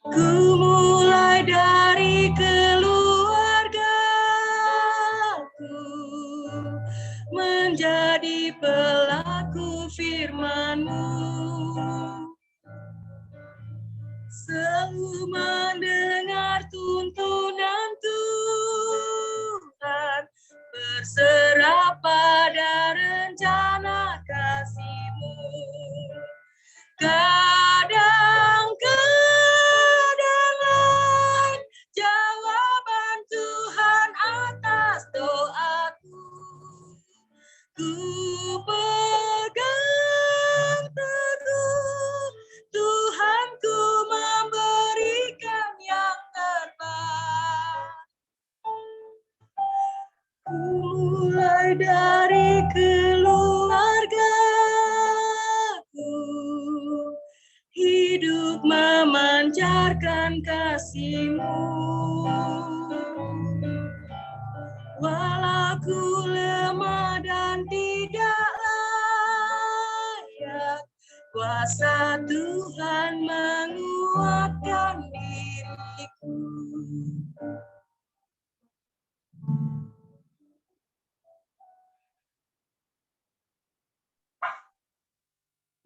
Ku mulai dari keluargaku, menjadi pelaku firman-Mu. Selalu mendengar tuntunan Tuhan, berserah pada rencana kasih-Mu. Kadang-kadang lain jawaban Tuhan atas doaku. Ku pegang teguh, Tuhanku memberikan yang terbaik. Mulai dari keluargaku, hidup memancarkan kasih-Mu. Walau ku lemah dan tidak layak, kuasa Tuhan menguatkan diriku.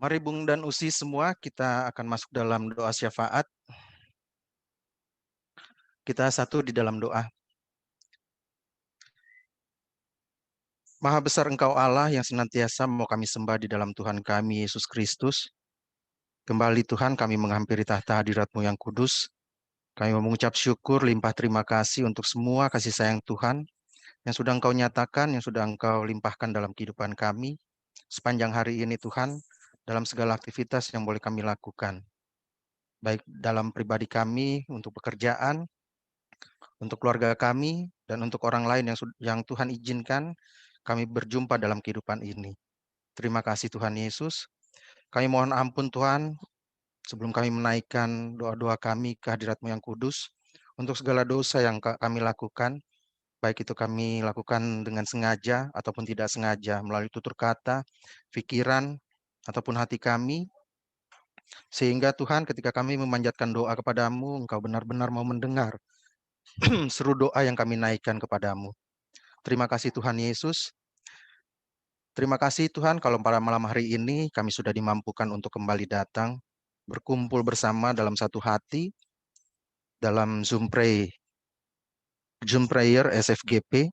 Mari Bung dan Usi semua, kita akan masuk dalam doa syafaat. Kita satu di dalam doa. Maha besar Engkau Allah yang senantiasa mau kami sembah di dalam Tuhan kami Yesus Kristus. Kembali Tuhan kami menghampiri tahta hadirat-Mu yang kudus. Kami mengucap syukur, limpah terima kasih untuk semua kasih sayang Tuhan yang sudah Engkau nyatakan, yang sudah Engkau limpahkan dalam kehidupan kami. Sepanjang hari ini Tuhan, dalam segala aktivitas yang boleh kami lakukan. Baik dalam pribadi kami, untuk pekerjaan, untuk keluarga kami, dan untuk orang lain yang Tuhan izinkan kami berjumpa dalam kehidupan ini. Terima kasih Tuhan Yesus. Kami mohon ampun Tuhan, sebelum kami menaikkan doa-doa kami ke hadirat-Mu yang kudus, untuk segala dosa yang kami lakukan, baik itu kami lakukan dengan sengaja ataupun tidak sengaja, melalui tutur kata, pikiran, ataupun hati kami, sehingga Tuhan ketika kami memanjatkan doa kepadamu, Engkau benar-benar mau mendengar seru doa yang kami naikkan kepadamu. Terima kasih Tuhan Yesus. Terima kasih Tuhan kalau pada malam hari ini kami sudah dimampukan untuk kembali datang, berkumpul bersama dalam satu hati, dalam Zoom Prayer SFGP.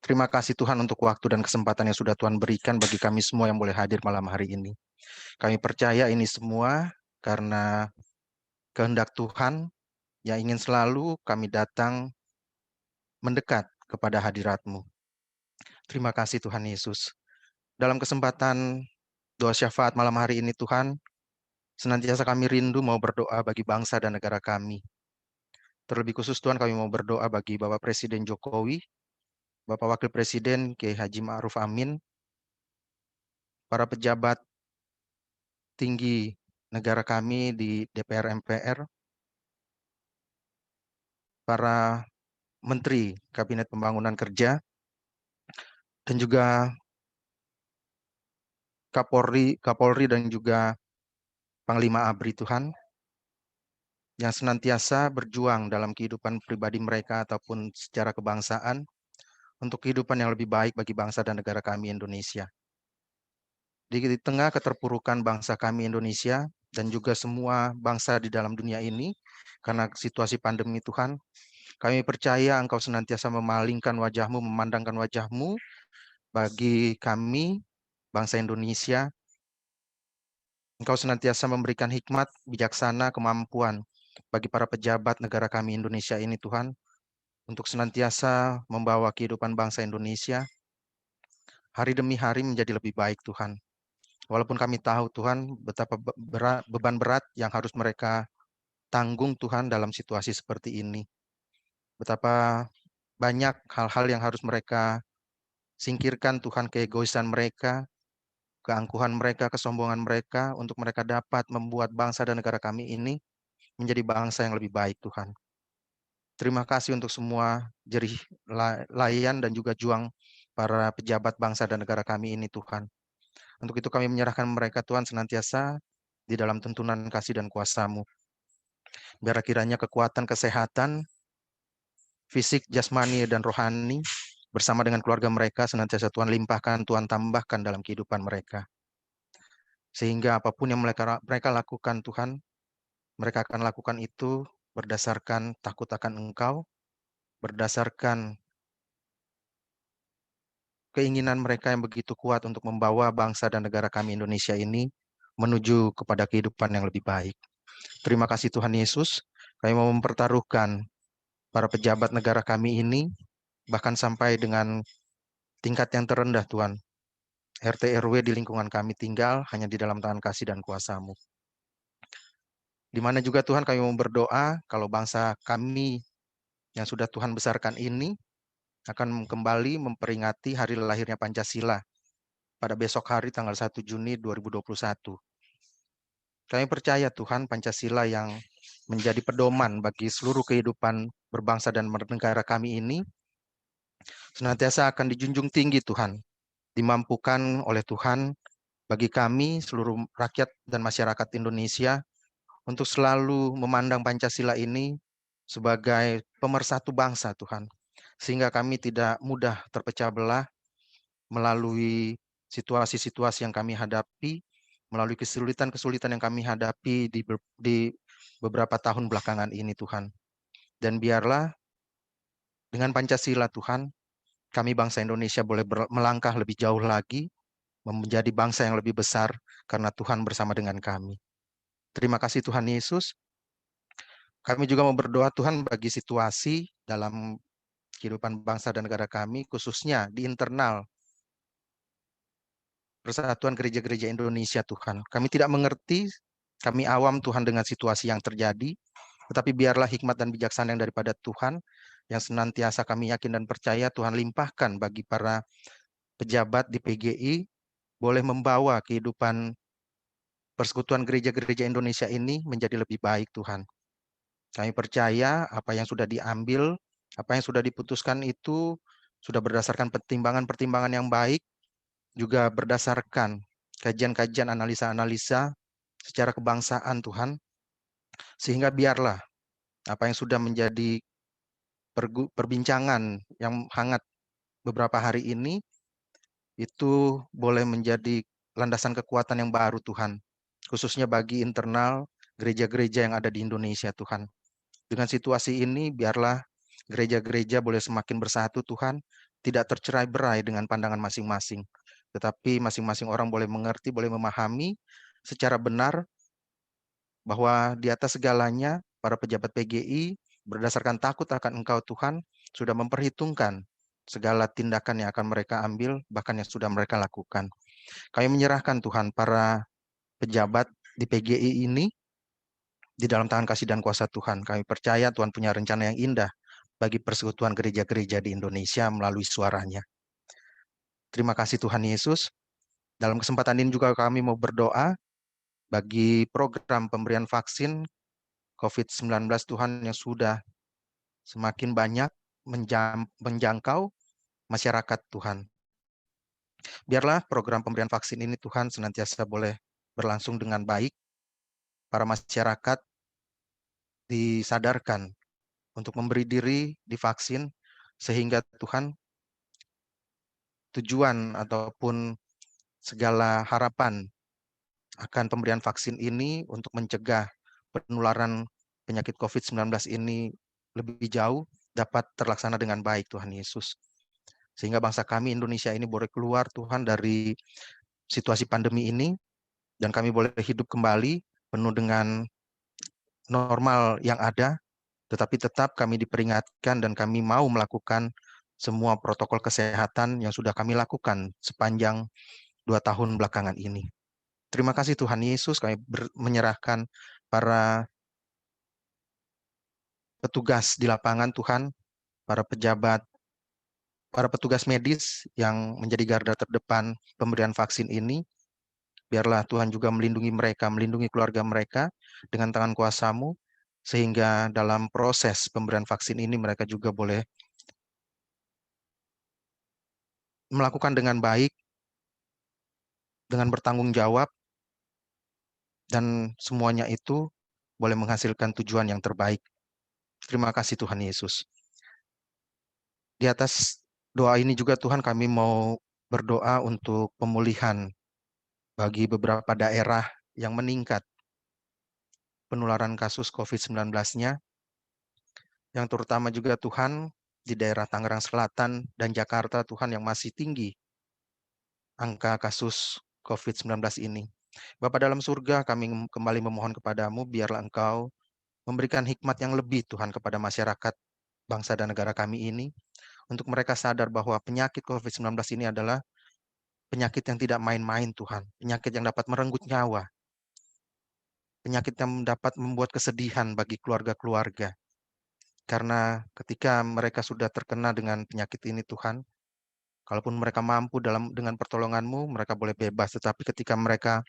Terima kasih Tuhan untuk waktu dan kesempatan yang sudah Tuhan berikan bagi kami semua yang boleh hadir malam hari ini. Kami percaya ini semua karena kehendak Tuhan yang ingin selalu kami datang mendekat kepada hadirat-Mu. Terima kasih Tuhan Yesus. Dalam kesempatan doa syafaat malam hari ini Tuhan, senantiasa kami rindu mau berdoa bagi bangsa dan negara kami. Terlebih khusus Tuhan kami mau berdoa bagi Bapak Presiden Jokowi, Bapak Wakil Presiden Kiai Haji Ma'ruf Amin, para pejabat tinggi negara kami di DPR MPR, para Menteri Kabinet Pembangunan Kerja, dan juga Kapolri dan juga Panglima ABRI Tuhan, yang senantiasa berjuang dalam kehidupan pribadi mereka ataupun secara kebangsaan untuk kehidupan yang lebih baik bagi bangsa dan negara kami Indonesia. Di tengah keterpurukan bangsa kami Indonesia dan juga semua bangsa di dalam dunia ini, karena situasi pandemi Tuhan, kami percaya Engkau senantiasa memalingkan wajah-Mu, memandangkan wajah-Mu bagi kami, bangsa Indonesia. Engkau senantiasa memberikan hikmat, bijaksana, kemampuan bagi para pejabat negara kami Indonesia ini Tuhan, untuk senantiasa membawa kehidupan bangsa Indonesia hari demi hari menjadi lebih baik Tuhan. Walaupun kami tahu Tuhan betapa beban berat yang harus mereka tanggung Tuhan dalam situasi seperti ini. Betapa banyak hal-hal yang harus mereka Singkirkan Tuhan keegoisan mereka, keangkuhan mereka, kesombongan mereka, untuk mereka dapat membuat bangsa dan negara kami ini menjadi bangsa yang lebih baik, Tuhan. Terima kasih untuk semua jerih layan dan juga juang para pejabat bangsa dan negara kami ini, Tuhan. Untuk itu kami menyerahkan mereka, Tuhan, senantiasa di dalam tuntunan kasih dan kuasa-Mu. Biar kiranya kekuatan kesehatan, fisik, jasmani, dan rohani, bersama dengan keluarga mereka, senantiasa Tuhan limpahkan, Tuhan tambahkan dalam kehidupan mereka. Sehingga apapun yang mereka lakukan, Tuhan, mereka akan lakukan itu berdasarkan takut akan Engkau, berdasarkan keinginan mereka yang begitu kuat untuk membawa bangsa dan negara kami Indonesia ini menuju kepada kehidupan yang lebih baik. Terima kasih Tuhan Yesus, kami mau mempertaruhkan para pejabat negara kami ini, bahkan sampai dengan tingkat yang terendah Tuhan. RT RW di lingkungan kami tinggal hanya di dalam tangan kasih dan kuasa-Mu. Di mana juga Tuhan kami mau berdoa kalau bangsa kami yang sudah Tuhan besarkan ini akan kembali memperingati hari lahirnya Pancasila pada besok hari tanggal 1 Juni 2021. Kami percaya Tuhan Pancasila yang menjadi pedoman bagi seluruh kehidupan berbangsa dan bernegara kami ini senantiasa akan dijunjung tinggi Tuhan, dimampukan oleh Tuhan bagi kami seluruh rakyat dan masyarakat Indonesia untuk selalu memandang Pancasila ini sebagai pemersatu bangsa Tuhan. Sehingga kami tidak mudah terpecah belah melalui situasi-situasi yang kami hadapi, melalui kesulitan-kesulitan yang kami hadapi di beberapa tahun belakangan ini Tuhan. Dan biarlah dengan Pancasila Tuhan, kami bangsa Indonesia boleh melangkah lebih jauh lagi, menjadi bangsa yang lebih besar karena Tuhan bersama dengan kami. Terima kasih Tuhan Yesus. Kami juga mau berdoa Tuhan bagi situasi dalam kehidupan bangsa dan negara kami, khususnya di internal Persatuan Gereja-Gereja Indonesia Tuhan. Kami tidak mengerti, kami awam Tuhan dengan situasi yang terjadi, tetapi biarlah hikmat dan bijaksana yang daripada Tuhan, yang senantiasa kami yakin dan percaya Tuhan limpahkan bagi para pejabat di PGI, boleh membawa kehidupan Persekutuan Gereja-Gereja Indonesia ini menjadi lebih baik Tuhan. Kami percaya apa yang sudah diambil, apa yang sudah diputuskan itu sudah berdasarkan pertimbangan-pertimbangan yang baik, juga berdasarkan kajian-kajian analisa-analisa secara kebangsaan Tuhan, sehingga biarlah apa yang sudah menjadi perbincangan yang hangat beberapa hari ini, itu boleh menjadi landasan kekuatan yang baru Tuhan, khususnya bagi internal gereja-gereja yang ada di Indonesia Tuhan. Dengan situasi ini, biarlah gereja-gereja boleh semakin bersatu Tuhan, tidak tercerai-berai dengan pandangan masing-masing, tetapi masing-masing orang boleh mengerti, boleh memahami secara benar bahwa di atas segalanya, para pejabat PGI berdasarkan takut akan Engkau Tuhan, sudah memperhitungkan segala tindakan yang akan mereka ambil, bahkan yang sudah mereka lakukan. Kami menyerahkan Tuhan para pejabat di PGI ini di dalam tangan kasih dan kuasa Tuhan. Kami percaya Tuhan punya rencana yang indah bagi persekutuan gereja-gereja di Indonesia melalui suaranya. Terima kasih Tuhan Yesus. Dalam kesempatan ini juga kami mau berdoa bagi program pemberian vaksin COVID-19 Tuhan yang sudah semakin banyak menjangkau masyarakat Tuhan. Biarlah program pemberian vaksin ini Tuhan senantiasa boleh berlangsung dengan baik. Para masyarakat disadarkan untuk memberi diri divaksin, sehingga Tuhan tujuan ataupun segala harapan akan pemberian vaksin ini untuk mencegah penularan penyakit COVID-19 ini lebih jauh dapat terlaksana dengan baik Tuhan Yesus. Sehingga bangsa kami Indonesia ini boleh keluar Tuhan dari situasi pandemi ini, dan kami boleh hidup kembali penuh dengan normal yang ada, tetapi tetap kami diperingatkan dan kami mau melakukan semua protokol kesehatan yang sudah kami lakukan sepanjang 2 tahun belakangan ini. Terima kasih Tuhan Yesus, kami menyerahkan para petugas di lapangan Tuhan, para pejabat para petugas medis yang menjadi garda terdepan pemberian vaksin ini. Biarlah Tuhan juga melindungi mereka, melindungi keluarga mereka dengan tangan kuasa-Mu, sehingga dalam proses pemberian vaksin ini mereka juga boleh melakukan dengan baik, dengan bertanggung jawab, dan semuanya itu boleh menghasilkan tujuan yang terbaik. Terima kasih Tuhan Yesus. Di atas doa ini juga Tuhan, kami mau berdoa untuk pemulihan bagi beberapa daerah yang meningkat penularan kasus COVID-19-nya, yang terutama juga Tuhan di daerah Tangerang Selatan dan Jakarta, Tuhan, yang masih tinggi angka kasus COVID-19 ini. Bapa dalam surga, kami kembali memohon kepadamu, biarlah Engkau memberikan hikmat yang lebih Tuhan kepada masyarakat bangsa dan negara kami ini, untuk mereka sadar bahwa penyakit COVID-19 ini adalah penyakit yang tidak main-main Tuhan, penyakit yang dapat merenggut nyawa, penyakit yang dapat membuat kesedihan bagi keluarga-keluarga. Karena ketika mereka sudah terkena dengan penyakit ini Tuhan, kalaupun mereka mampu dengan pertolongan-Mu, mereka boleh bebas. Tetapi ketika mereka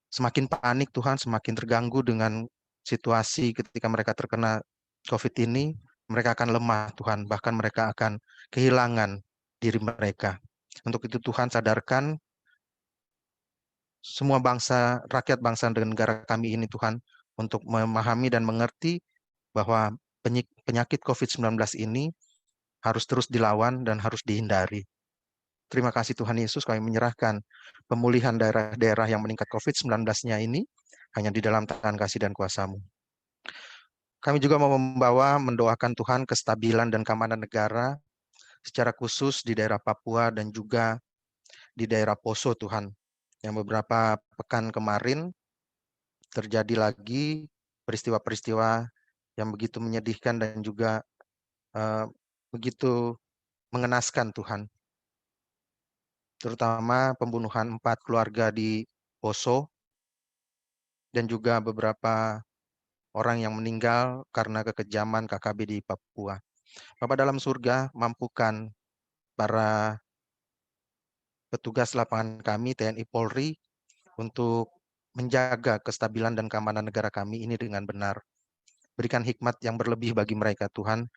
semakin panik Tuhan, semakin terganggu dengan situasi ketika mereka terkena COVID ini, mereka akan lemah Tuhan, bahkan mereka akan kehilangan diri mereka. Untuk itu Tuhan, sadarkan semua bangsa, rakyat bangsa dan negara kami ini Tuhan, untuk memahami dan mengerti bahwa penyakit COVID-19 ini harus terus dilawan dan harus dihindari. Terima kasih Tuhan Yesus, kami menyerahkan pemulihan daerah-daerah yang meningkat COVID-19-nya ini hanya di dalam tangan kasih dan kuasa-Mu. Kami juga mau mendoakan Tuhan kestabilan dan keamanan negara, secara khusus di daerah Papua dan juga di daerah Poso Tuhan. Yang beberapa pekan kemarin terjadi lagi peristiwa-peristiwa yang begitu menyedihkan dan juga begitu mengenaskan Tuhan. Terutama pembunuhan 4 keluarga di Poso dan juga beberapa orang yang meninggal karena kekejaman KKB di Papua. Bapa dalam surga, mampukan para petugas lapangan kami, TNI Polri, untuk menjaga kestabilan dan keamanan negara kami ini dengan benar. Berikan hikmat yang berlebih bagi mereka Tuhan,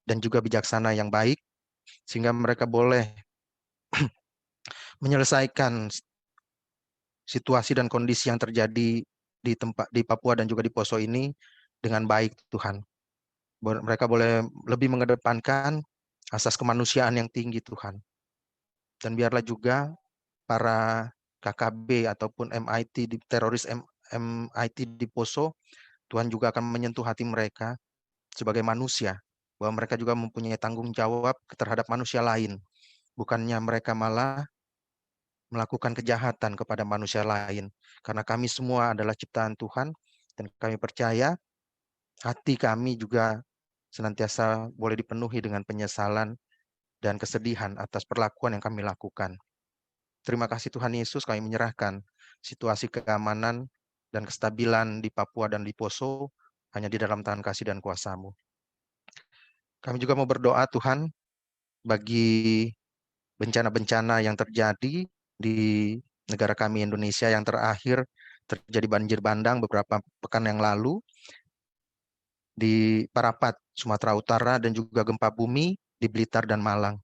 dan juga bijaksana yang baik, sehingga mereka boleh menyelesaikan situasi dan kondisi yang terjadi di Papua dan juga di Poso ini dengan baik Tuhan. Mereka boleh lebih mengedepankan asas kemanusiaan yang tinggi Tuhan. Dan biarlah juga para KKB ataupun MIT teroris MIT di Poso, Tuhan juga akan menyentuh hati mereka sebagai manusia, bahwa mereka juga mempunyai tanggung jawab terhadap manusia lain. Bukannya mereka malah melakukan kejahatan kepada manusia lain. Karena kami semua adalah ciptaan Tuhan, dan kami percaya hati kami juga senantiasa boleh dipenuhi dengan penyesalan dan kesedihan atas perlakuan yang kami lakukan. Terima kasih Tuhan Yesus, kami menyerahkan situasi keamanan dan kestabilan di Papua dan di Poso hanya di dalam tangan kasih dan kuasa-Mu. Kami juga mau berdoa Tuhan bagi bencana-bencana yang terjadi di negara kami Indonesia, yang terakhir terjadi banjir bandang beberapa pekan yang lalu di Parapat, Sumatera Utara, dan juga gempa bumi di Blitar dan Malang.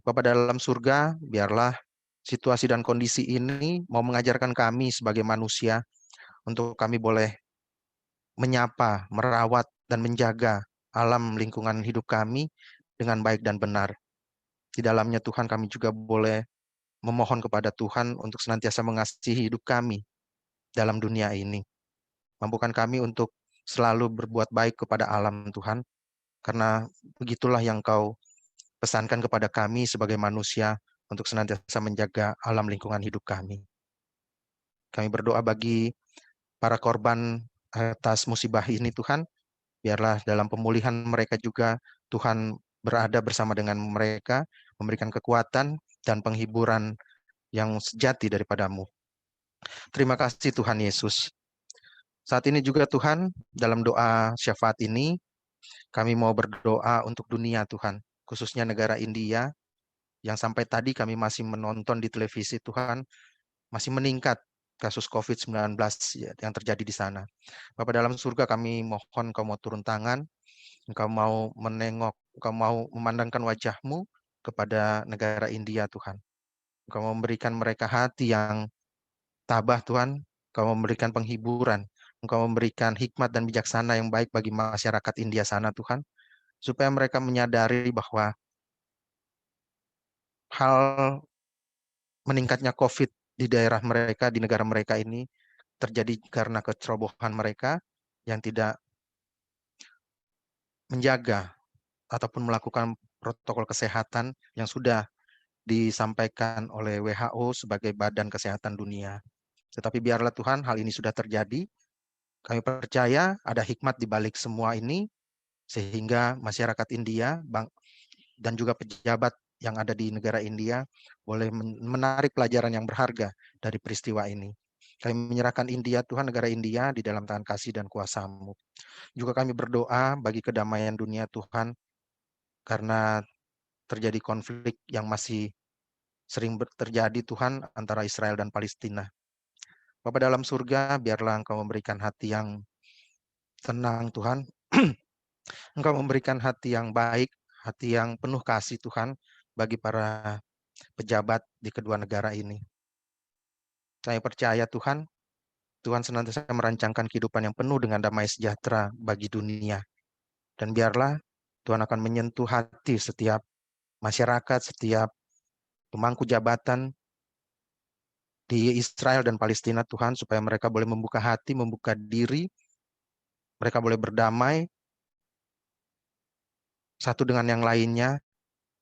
Bapa dalam surga, biarlah situasi dan kondisi ini mau mengajarkan kami sebagai manusia untuk kami boleh menyapa, merawat, dan menjaga alam lingkungan hidup kami dengan baik dan benar. Di dalamnya Tuhan, kami juga boleh memohon kepada Tuhan untuk senantiasa mengasihi hidup kami dalam dunia ini. Mampukan kami untuk selalu berbuat baik kepada alam Tuhan, karena begitulah yang Kau pesankan kepada kami sebagai manusia untuk senantiasa menjaga alam lingkungan hidup kami. Kami berdoa bagi para korban atas musibah ini Tuhan, biarlah dalam pemulihan mereka juga Tuhan berada bersama dengan mereka, memberikan kekuatan dan penghiburan yang sejati daripada-Mu. Terima kasih Tuhan Yesus. Saat ini juga Tuhan, dalam doa syafaat ini, kami mau berdoa untuk dunia Tuhan, khususnya negara India, yang sampai tadi kami masih menonton di televisi Tuhan, masih meningkat kasus COVID-19 yang terjadi di sana. Bapa dalam surga, kami mohon Engkau mau turun tangan, Engkau mau menengok, Engkau mau memandangkan wajah-Mu kepada negara India, Tuhan. Engkau memberikan mereka hati yang tabah, Tuhan. Engkau memberikan penghiburan. Engkau memberikan hikmat dan bijaksana yang baik bagi masyarakat India sana, Tuhan. Supaya mereka menyadari bahwa hal meningkatnya COVID di daerah mereka, di negara mereka ini, terjadi karena kecerobohan mereka yang tidak menjaga ataupun melakukan protokol kesehatan yang sudah disampaikan oleh WHO sebagai Badan Kesehatan Dunia. Tetapi biarlah Tuhan, hal ini sudah terjadi. Kami percaya ada hikmat di balik semua ini, sehingga masyarakat India dan juga pejabat yang ada di negara India boleh menarik pelajaran yang berharga dari peristiwa ini. Kami menyerahkan India, Tuhan, negara India di dalam tangan kasih dan kuasa-Mu. Juga kami berdoa bagi kedamaian dunia, Tuhan, karena terjadi konflik yang masih sering terjadi, Tuhan, antara Israel dan Palestina. Bapa dalam surga, biarlah Engkau memberikan hati yang tenang, Tuhan. Engkau memberikan hati yang baik, hati yang penuh kasih, Tuhan, bagi para pejabat di kedua negara ini. Saya percaya, Tuhan, Tuhan senantiasa merancangkan kehidupan yang penuh dengan damai sejahtera bagi dunia. Dan biarlah Tuhan akan menyentuh hati setiap masyarakat, setiap pemangku jabatan di Israel dan Palestina, Tuhan, supaya mereka boleh membuka hati, membuka diri, mereka boleh berdamai satu dengan yang lainnya,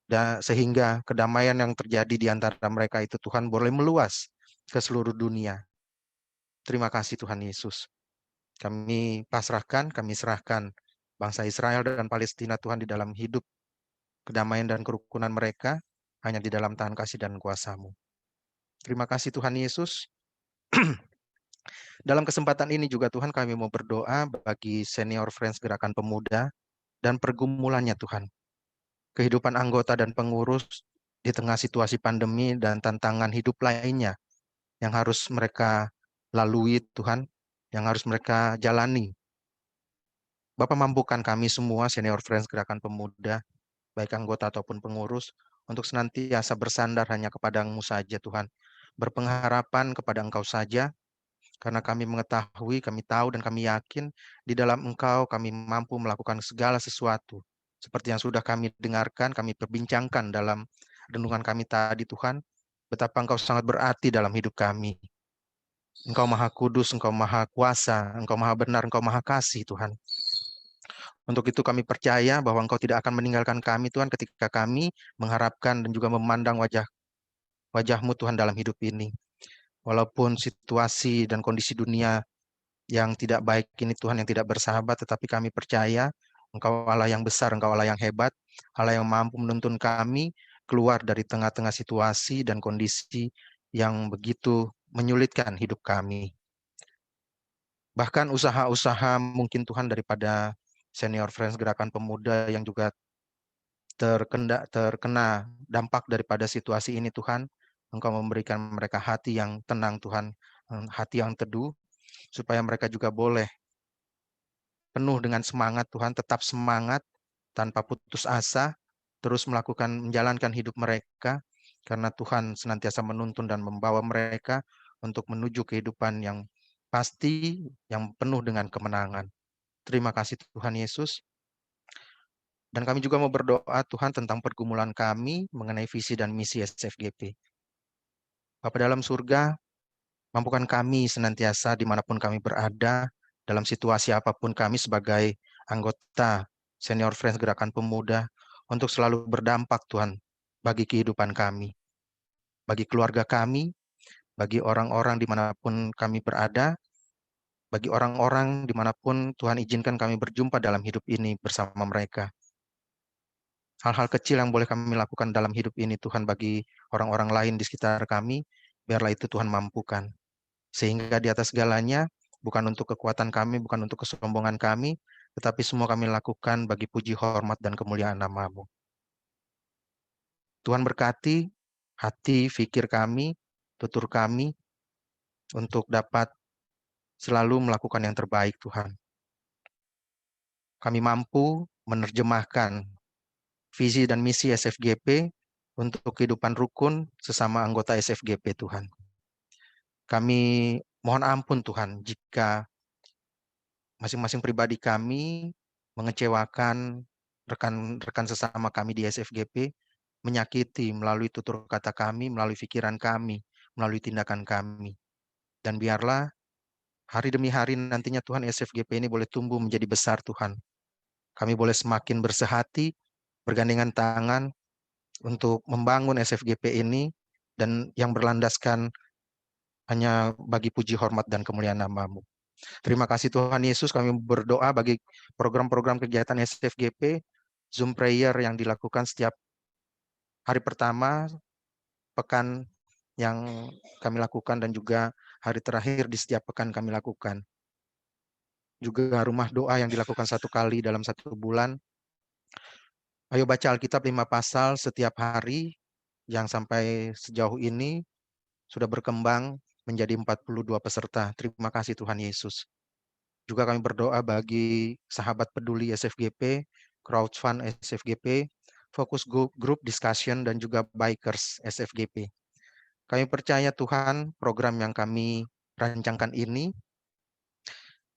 dan sehingga kedamaian yang terjadi di antara mereka itu, Tuhan, boleh meluas ke seluruh dunia. Terima kasih Tuhan Yesus. Kami pasrahkan, kami serahkan bangsa Israel dan Palestina, Tuhan, di dalam hidup kedamaian dan kerukunan mereka, hanya di dalam tangan kasih dan kuasa-Mu. Terima kasih Tuhan Yesus. Dalam kesempatan ini juga Tuhan, kami mau berdoa bagi Senior Friends Gerakan Pemuda dan pergumulannya, Tuhan. Kehidupan anggota dan pengurus di tengah situasi pandemi dan tantangan hidup lainnya yang harus mereka lalui, Tuhan, yang harus mereka jalani. Bapak, mampukan kami semua Senior Friends Gerakan Pemuda, baik anggota ataupun pengurus, untuk senantiasa bersandar hanya kepada-Mu saja, Tuhan. Berpengharapan kepada Engkau saja, karena kami mengetahui, kami tahu, dan kami yakin di dalam Engkau kami mampu melakukan segala sesuatu. Seperti yang sudah kami dengarkan, kami perbincangkan dalam renungan kami tadi, Tuhan, betapa Engkau sangat berarti dalam hidup kami. Engkau Maha Kudus, Engkau Maha Kuasa, Engkau Maha Benar, Engkau Maha Kasih, Tuhan. Untuk itu kami percaya bahwa Engkau tidak akan meninggalkan kami, Tuhan, ketika kami mengharapkan dan juga memandang wajah-Mu, Tuhan, dalam hidup ini. Walaupun situasi dan kondisi dunia yang tidak baik ini, Tuhan, yang tidak bersahabat, tetapi kami percaya Engkau Allah yang besar, Engkau Allah yang hebat, Allah yang mampu menuntun kami keluar dari tengah-tengah situasi dan kondisi yang begitu menyulitkan hidup kami. Bahkan usaha-usaha mungkin, Tuhan, daripada Senior Friends Gerakan Pemuda yang juga terkena dampak daripada situasi ini, Tuhan, Engkau memberikan mereka hati yang tenang, Tuhan, hati yang teduh, supaya mereka juga boleh penuh dengan semangat, Tuhan, tetap semangat, tanpa putus asa, terus menjalankan hidup mereka, karena Tuhan senantiasa menuntun dan membawa mereka untuk menuju kehidupan yang pasti, yang penuh dengan kemenangan. Terima kasih Tuhan Yesus. Dan kami juga mau berdoa, Tuhan, tentang pergumulan kami mengenai visi dan misi SFGP. Bapa dalam surga, mampukan kami senantiasa dimanapun kami berada, dalam situasi apapun kami sebagai anggota Senior Friends Gerakan Pemuda, untuk selalu berdampak, Tuhan, bagi kehidupan kami, bagi keluarga kami, bagi orang-orang dimanapun kami berada, bagi orang-orang dimanapun Tuhan izinkan kami berjumpa dalam hidup ini bersama mereka. Hal-hal kecil yang boleh kami lakukan dalam hidup ini, Tuhan, bagi orang-orang lain di sekitar kami, biarlah itu Tuhan mampukan. Sehingga di atas segalanya, bukan untuk kekuatan kami, bukan untuk kesombongan kami, tetapi semua kami lakukan bagi puji, hormat, dan kemuliaan nama-Mu. Tuhan berkati hati, pikir kami, tutur kami untuk dapat selalu melakukan yang terbaik, Tuhan. Kami mampu menerjemahkan visi dan misi SFGP untuk kehidupan rukun sesama anggota SFGP, Tuhan. Kami mohon ampun, Tuhan, jika masing-masing pribadi kami mengecewakan rekan-rekan sesama kami di SFGP, menyakiti melalui tutur kata kami, melalui pikiran kami, melalui tindakan kami. Dan biarlah hari demi hari nantinya Tuhan, SFGP ini boleh tumbuh menjadi besar, Tuhan. Kami boleh semakin bersehati, bergandengan tangan untuk membangun SFGP ini, dan yang berlandaskan hanya bagi puji, hormat, dan kemuliaan nama-Mu. Terima kasih Tuhan Yesus, kami berdoa bagi program-program kegiatan SFGP, Zoom prayer yang dilakukan setiap hari pertama, pekan yang kami lakukan, dan juga hari terakhir di setiap pekan kami lakukan. Juga rumah doa yang dilakukan 1 kali dalam 1 bulan. Ayo baca Alkitab 5 pasal setiap hari, yang sampai sejauh ini sudah berkembang menjadi 42 peserta. Terima kasih Tuhan Yesus. Juga kami berdoa bagi sahabat peduli SFGP, crowdfund SFGP, fokus group discussion, dan juga bikers SFGP. Kami percaya Tuhan, program yang kami rancangkan ini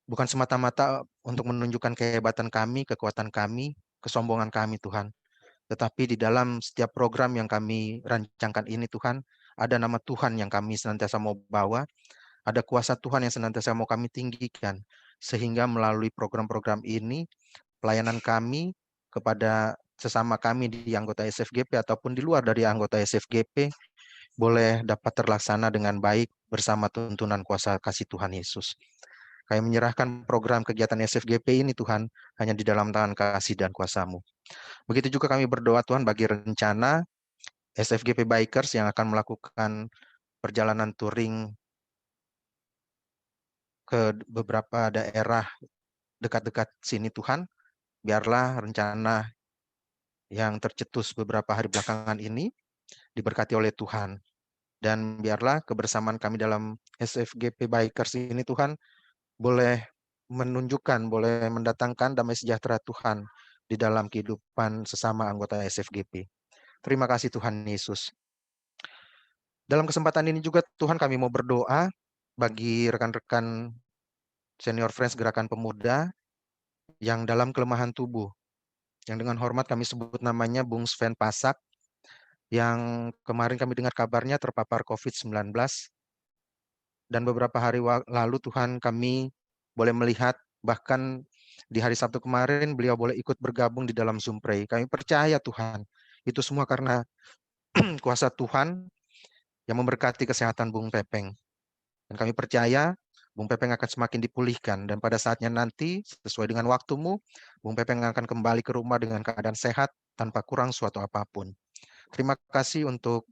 bukan semata-mata untuk menunjukkan kehebatan kami, kekuatan kami, kesombongan kami, Tuhan. Tetapi di dalam setiap program yang kami rancangkan ini, Tuhan, ada nama Tuhan yang kami senantiasa mau bawa, ada kuasa Tuhan yang senantiasa mau kami tinggikan, sehingga melalui program-program ini, pelayanan kami kepada sesama kami di anggota SFGP ataupun di luar dari anggota SFGP, boleh dapat terlaksana dengan baik bersama tuntunan kuasa kasih Tuhan Yesus. Kami menyerahkan program kegiatan SFGP ini, Tuhan, hanya di dalam tangan kasih dan kuasa-Mu. Begitu juga kami berdoa, Tuhan, bagi rencana SFGP Bikers yang akan melakukan perjalanan touring ke beberapa daerah dekat-dekat sini, Tuhan. Biarlah rencana yang tercetus beberapa hari belakangan ini diberkati oleh Tuhan. Dan biarlah kebersamaan kami dalam SFGP Bikers ini, Tuhan, boleh menunjukkan, boleh mendatangkan damai sejahtera Tuhan di dalam kehidupan sesama anggota SFGP. Terima kasih Tuhan Yesus. Dalam kesempatan ini juga Tuhan, kami mau berdoa bagi rekan-rekan Senior Friends Gerakan Pemuda yang dalam kelemahan tubuh, yang dengan hormat kami sebut namanya Bung Sven Pasak, yang kemarin kami dengar kabarnya terpapar COVID-19. Dan beberapa hari lalu Tuhan, kami boleh melihat bahkan di hari Sabtu kemarin beliau boleh ikut bergabung di dalam Zoom Pray. Kami percaya Tuhan, itu semua karena kuasa Tuhan yang memberkati kesehatan Bung Pepeng. Dan kami percaya Bung Pepeng akan semakin dipulihkan, dan pada saatnya nanti sesuai dengan waktu-Mu, Bung Pepeng akan kembali ke rumah dengan keadaan sehat tanpa kurang suatu apapun. Terima kasih untuk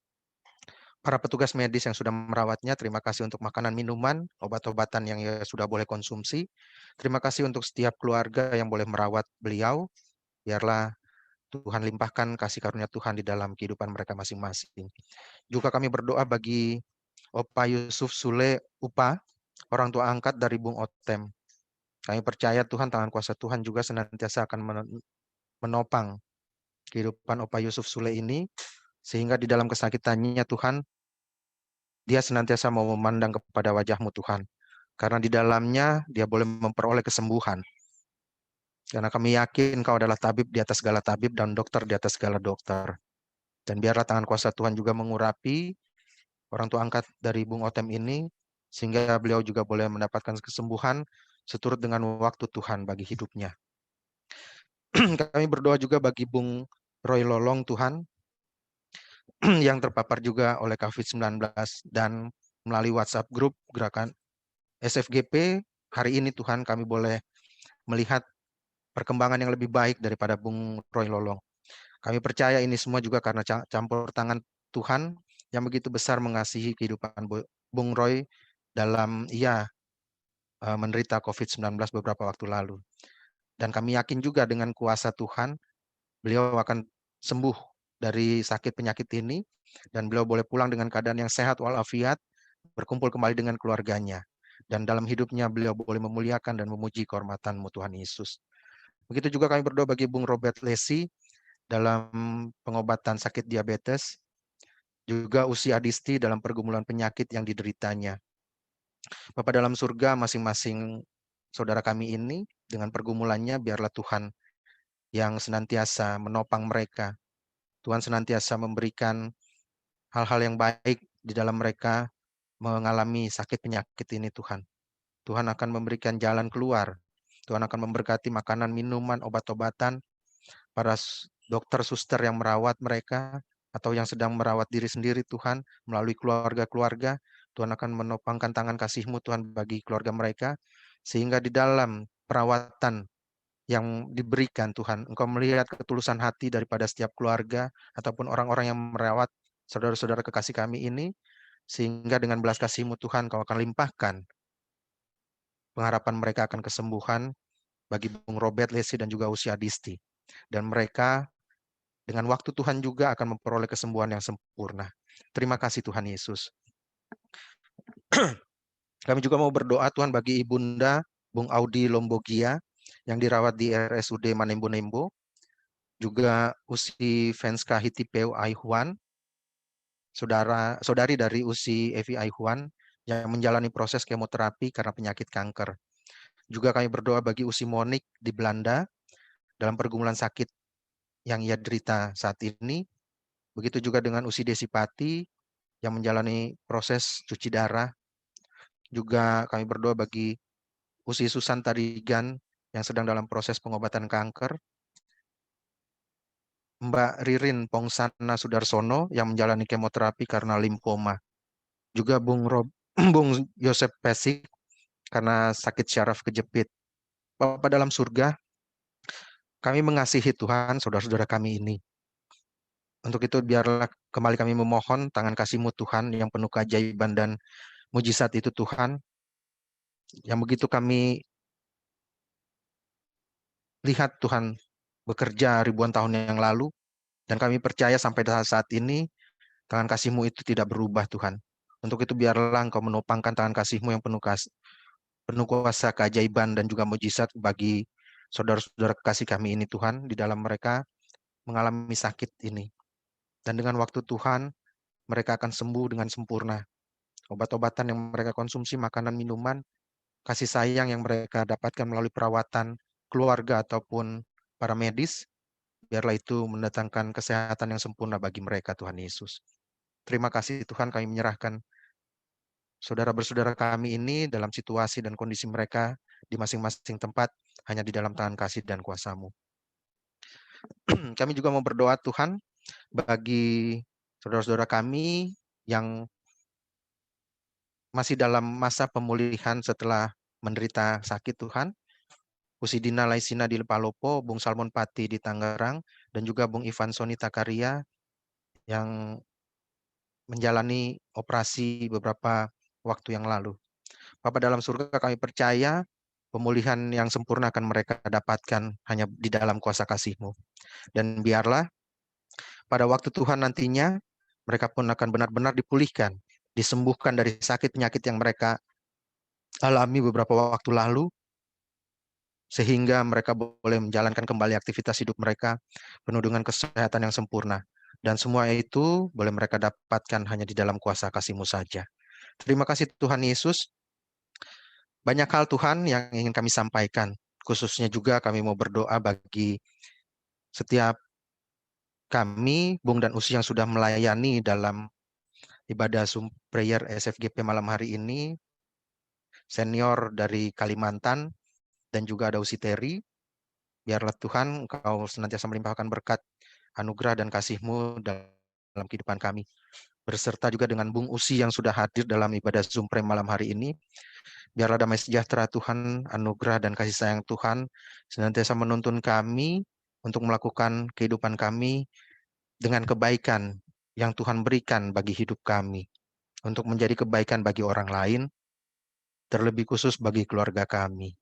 para petugas medis yang sudah merawatnya. Terima kasih untuk makanan, minuman, obat-obatan yang sudah boleh konsumsi. Terima kasih untuk setiap keluarga yang boleh merawat beliau. Biarlah Tuhan limpahkan kasih karunia Tuhan di dalam kehidupan mereka masing-masing. Juga kami berdoa bagi Opa Yusuf Sule Upa, orang tua angkat dari Bung Otem. Kami percaya Tuhan, tangan kuasa Tuhan juga senantiasa akan menopang kehidupan Opa Yusuf Sule ini, sehingga di dalam kesakitannya Tuhan, dia senantiasa mau memandang kepada wajah-Mu Tuhan. Karena di dalamnya dia boleh memperoleh kesembuhan. Karena kami yakin Kau adalah tabib di atas segala tabib dan dokter di atas segala dokter. Dan biarlah tangan kuasa Tuhan juga mengurapi orang tua angkat dari Bung Otem ini, sehingga beliau juga boleh mendapatkan kesembuhan seturut dengan waktu Tuhan bagi hidupnya. Kami berdoa juga bagi Bung Roy Lolong Tuhan, yang terpapar juga oleh COVID-19, dan melalui WhatsApp grup Gerakan SFGP, hari ini Tuhan kami boleh melihat perkembangan yang lebih baik daripada Bung Roy Lolong. Kami percaya ini semua juga karena campur tangan Tuhan yang begitu besar mengasihi kehidupan Bung Roy dalam ia menderita COVID-19 beberapa waktu lalu. Dan kami yakin juga dengan kuasa Tuhan, beliau akan sembuh dari sakit penyakit ini, dan beliau boleh pulang dengan keadaan yang sehat walafiat, berkumpul kembali dengan keluarganya. Dan dalam hidupnya beliau boleh memuliakan dan memuji kehormatan-Mu Tuhan Yesus. Begitu juga kami berdoa bagi Bung Robert Lesi dalam pengobatan sakit diabetes, juga Usi Adisti dalam pergumulan penyakit yang dideritanya. Bapa dalam surga, masing-masing saudara kami ini dengan pergumulannya, biarlah Tuhan yang senantiasa menopang mereka. Tuhan senantiasa memberikan hal-hal yang baik di dalam mereka mengalami sakit penyakit ini, Tuhan. Tuhan akan memberikan jalan keluar. Tuhan akan memberkati makanan, minuman, obat-obatan, para dokter, suster yang merawat mereka, atau yang sedang merawat diri sendiri, Tuhan, melalui keluarga-keluarga. Tuhan akan menopangkan tangan kasih-Mu, Tuhan, bagi keluarga mereka, sehingga di dalam perawatan yang diberikan, Tuhan, Engkau melihat ketulusan hati daripada setiap keluarga, ataupun orang-orang yang merawat saudara-saudara kekasih kami ini, sehingga dengan belas kasih-Mu, Tuhan, Kau akan limpahkan pengharapan mereka akan kesembuhan bagi Bung Robert Lesi dan juga Usi Adisti. Dan mereka dengan waktu Tuhan juga akan memperoleh kesembuhan yang sempurna. Terima kasih Tuhan Yesus. Kami juga mau berdoa Tuhan bagi Ibunda Bung Audi Lombogia yang dirawat di RSUD Manembo-Nembo, juga Usi Venska Hitipeu Aihuan, saudari dari Usi Evi Aihuan yang menjalani proses kemoterapi karena penyakit kanker. Juga kami berdoa bagi Usi Monik di Belanda dalam pergumulan sakit yang ia derita saat ini. Begitu juga dengan Usi Desipati yang menjalani proses cuci darah. Juga kami berdoa bagi Usi Susan Tarigan yang sedang dalam proses pengobatan kanker. Mbak Ririn Pongsana Sudarsono yang menjalani kemoterapi karena limfoma. Juga Bung Yosep Pesik karena sakit syaraf kejepit. Bapa dalam surga, kami mengasihi Tuhan saudara-saudara kami ini. Untuk itu biarlah kembali kami memohon tangan kasih-Mu Tuhan yang penuh keajaiban dan mujizat itu Tuhan, yang begitu kami lihat Tuhan bekerja ribuan tahun yang lalu, dan kami percaya sampai saat ini tangan kasih-Mu itu tidak berubah Tuhan. Untuk itu biarlah Engkau menopangkan tangan kasih-Mu yang penuh kuasa keajaiban dan juga mujizat bagi saudara-saudara kekasih kami ini Tuhan, di dalam mereka mengalami sakit ini. Dan dengan waktu Tuhan, mereka akan sembuh dengan sempurna. Obat-obatan yang mereka konsumsi, makanan, minuman, kasih sayang yang mereka dapatkan melalui perawatan keluarga ataupun para medis, biarlah itu mendatangkan kesehatan yang sempurna bagi mereka, Tuhan Yesus. Terima kasih Tuhan, kami menyerahkan saudara-bersaudara kami ini dalam situasi dan kondisi mereka di masing-masing tempat, hanya di dalam tangan kasih dan kuasa-Mu. Kami juga mau berdoa Tuhan, bagi saudara-saudara kami yang masih dalam masa pemulihan setelah menderita sakit Tuhan. Usidina Laisina di Palopo, Bung Salmon Pati di Tangerang, dan juga Bung Ivan Soni Takaria yang menjalani operasi beberapa waktu yang lalu. Bapa dalam surga, kami percaya pemulihan yang sempurna akan mereka dapatkan hanya di dalam kuasa kasih-Mu. Dan biarlah pada waktu Tuhan nantinya, mereka pun akan benar-benar dipulihkan, disembuhkan dari sakit penyakit yang mereka alami beberapa waktu lalu, sehingga mereka boleh menjalankan kembali aktivitas hidup mereka penuh dengan kesehatan yang sempurna. Dan semua itu boleh mereka dapatkan hanya di dalam kuasa kasih-Mu saja. Terima kasih Tuhan Yesus. Banyak hal Tuhan yang ingin kami sampaikan. Khususnya juga kami mau berdoa bagi setiap kami, Bung dan Usi yang sudah melayani dalam ibadah Zoom Prayer SFGP malam hari ini, senior dari Kalimantan, dan juga ada Usi Teri. Biarlah Tuhan Engkau senantiasa melimpahkan berkat, anugerah dan kasih-Mu dalam kehidupan kami. Berserta juga dengan Bung Usi yang sudah hadir dalam ibadah Zoom Prayer malam hari ini. Biarlah damai sejahtera Tuhan, anugerah dan kasih sayang Tuhan senantiasa menuntun kami untuk melakukan kehidupan kami dengan kebaikan yang Tuhan berikan bagi hidup kami, untuk menjadi kebaikan bagi orang lain, terlebih khusus bagi keluarga kami.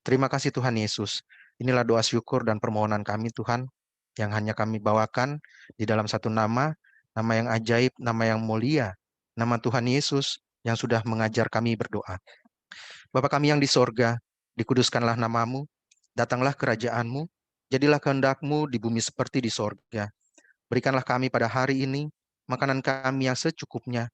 Terima kasih Tuhan Yesus. Inilah doa syukur dan permohonan kami Tuhan. yang hanya kami bawakan di dalam satu nama yang ajaib, nama yang mulia, nama Tuhan Yesus yang sudah mengajar kami berdoa. Bapa kami yang di sorga, dikuduskanlah namamu, datanglah kerajaanmu, jadilah kehendak-Mu di bumi seperti di sorga. Berikanlah kami pada hari ini makanan kami yang secukupnya,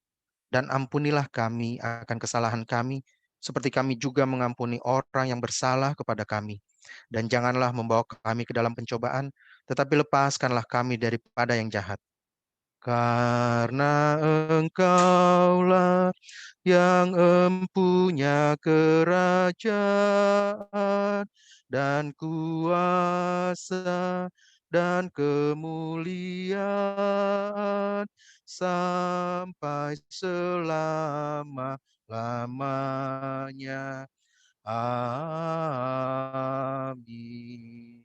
dan ampunilah kami akan kesalahan kami, seperti kami juga mengampuni orang yang bersalah kepada kami. Dan janganlah membawa kami ke dalam pencobaan, tetapi lepaskanlah kami daripada yang jahat. Karena Engkaulah yang empunya kerajaan dan kuasa dan kemuliaan sampai selama-lamanya. Amin.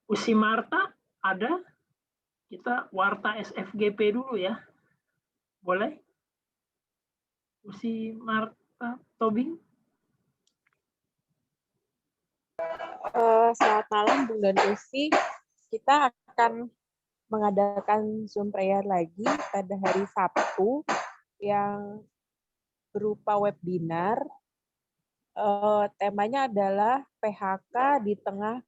Usi Marta ada? Kita Warta SFGP dulu ya. Boleh? Usi Marta Tobing?
Selamat malam Bung dan Usi. Kita akan mengadakan Zoom prayer lagi pada hari Sabtu yang berupa webinar. Temanya adalah PHK di tengah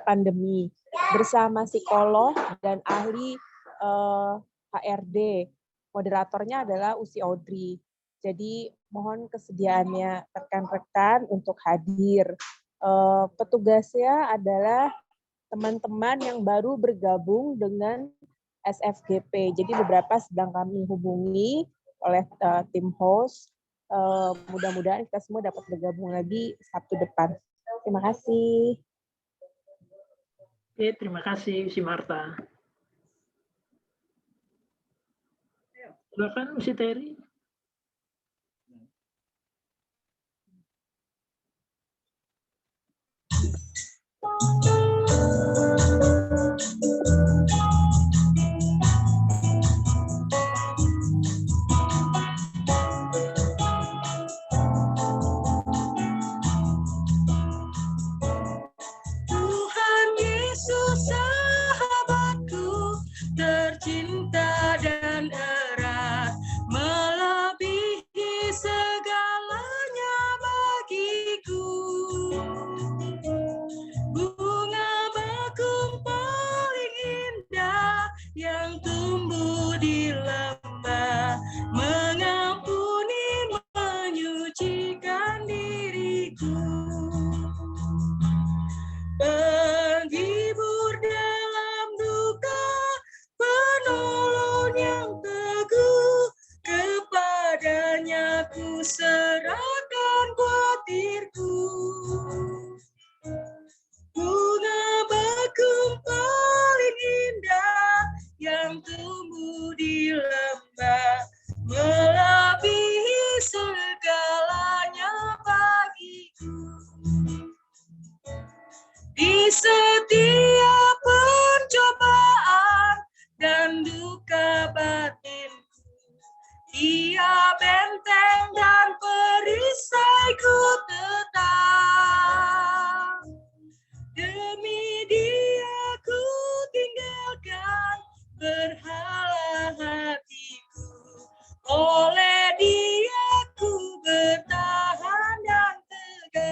pandemi bersama psikolog dan ahli HRD. Moderatornya adalah Usi Audrey. Jadi mohon kesediaannya rekan-rekan untuk hadir. Petugasnya adalah teman-teman yang baru bergabung dengan SFGP. Jadi beberapa sedang kami hubungi oleh tim host. Mudah-mudahan kita semua dapat bergabung lagi Sabtu depan. Terima kasih.
Oke, terima kasih Usi Marta. Silakan Usi Terry.
Tuhan Yesus sahabatku, tercinta dan erat, melebihi segalanya bagiku. Bunga bakung paling indah yang tumbuh di lembah, mengampuni, menyucikan diriku. Penghibur dalam duka, penolong yang teguh, kepadanya ku serahkan khawatirku. Bunga bakung paling indah yang tumbuh di lembah, melebihi segalanya bagiku. Di setiap pencobaan dan duka batinku, Ia benteng dan perisaiku tetap. Demi Dia ku tinggalkan berhala hatiku, oleh Dia ku bertahan dan tegak.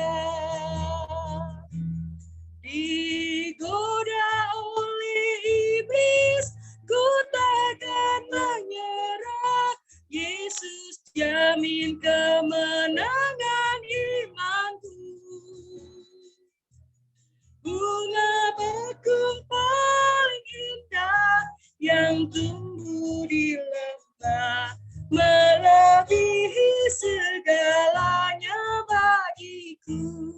Digoda oleh iblis, ku takkan menyerah. Yesus jamin kemenangan imanku. Bunga bakung paling indah yang tumbuh di lembah, melebihi segalanya bagiku.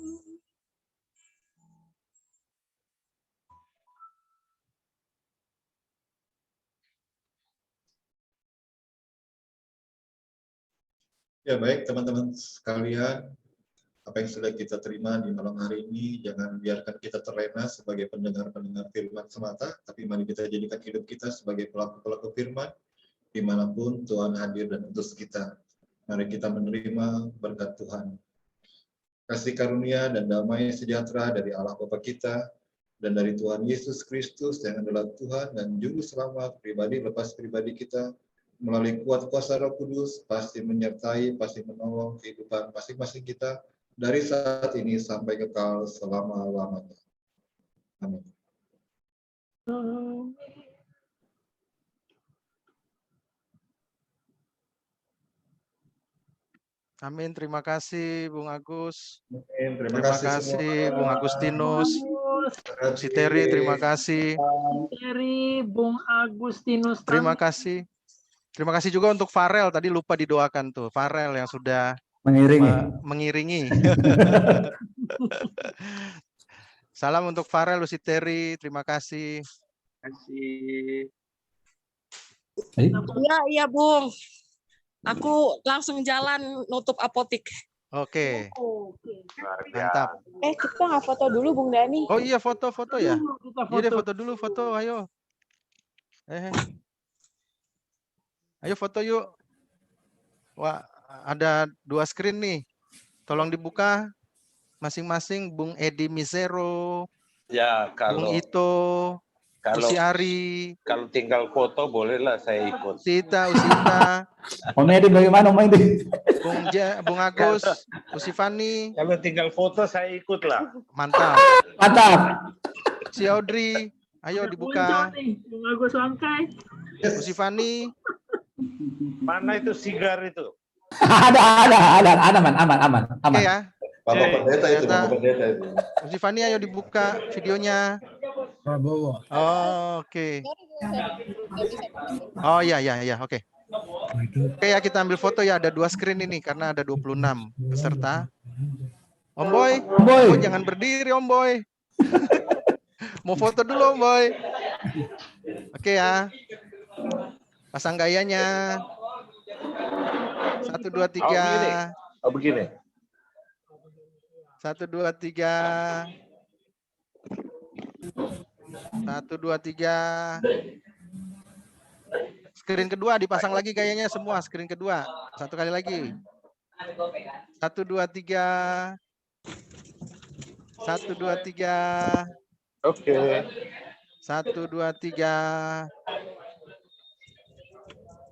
Ya baik teman-teman sekalian, apa yang sudah kita terima di malam hari ini, jangan biarkan kita terlena sebagai pendengar-pendengar firman semata, tapi mari kita jadikan hidup kita sebagai pelaku-pelaku firman, dimanapun Tuhan hadir dan utus kita. Mari kita menerima berkat Tuhan. Kasih karunia dan damai sejahtera dari Allah Bapa kita dan dari Tuhan Yesus Kristus yang adalah Tuhan dan Juru Selamat pribadi lepas pribadi kita, melalui kuat kuasa Roh Kudus, pasti menyertai, pasti menolong kehidupan masing-masing kita dari saat ini sampai kekal selama-lamanya. Amin.
Amin. Terima kasih Bung Agus.
Amin.
Terima kasih Bung Agustinus. Bung Siteri, terima kasih.
Siteri, Bung Agustinus.
Terima kasih. Terima kasih juga untuk Farel, tadi lupa didoakan tuh. Farel yang sudah mengiringi. Salam untuk Farel, Lusiteri, terima kasih.
Iya, Bung. Aku langsung jalan nutup apotik.
Oke. Mantap.
Kita nggak foto dulu, Bung Dani.
Oh iya, foto-foto ya.
Kita
Iya deh, foto dulu, foto, ayo. Ayo foto yuk. Wah, ada 2 screen nih. Tolong dibuka masing-masing. Bung Edi Misero,
Ya,
Bung
kalau
Ito, Usi Ari,
kalau tinggal foto bolehlah saya ikut.
Usita,
Om Edi bagaimana Om Edi?
Bung Agus, Usi Fani.
Kalau tinggal foto saya ikut lah.
Mantap.
Mantap.
Si Audrey, ayo dibuka.
Bung Agus Langkai.
Usi Fani.
Mana itu sigar itu?
Ada, aman.
Oke ya.
Bapak Pendeta itu, Bapak Pendeta itu.
Usi Fani, ayo dibuka videonya.
Prabowo.
Oh, oke. Oh iya, oke. Oke ya, kita ambil foto ya, ada 2 screen ini karena ada 26 peserta. Om Boy, jangan berdiri Om Boy. Mau foto dulu Om Boy. Oke ya. Pasang gayanya. 1, 2, 3.
Oh begini.
1, 2, 3. 1, 2, 3. Screen kedua dipasang lagi gayanya semua. Screen kedua. 1 kali lagi. 1, 2, 3. 1, 2, 3.
Oke.
1, 2, 3.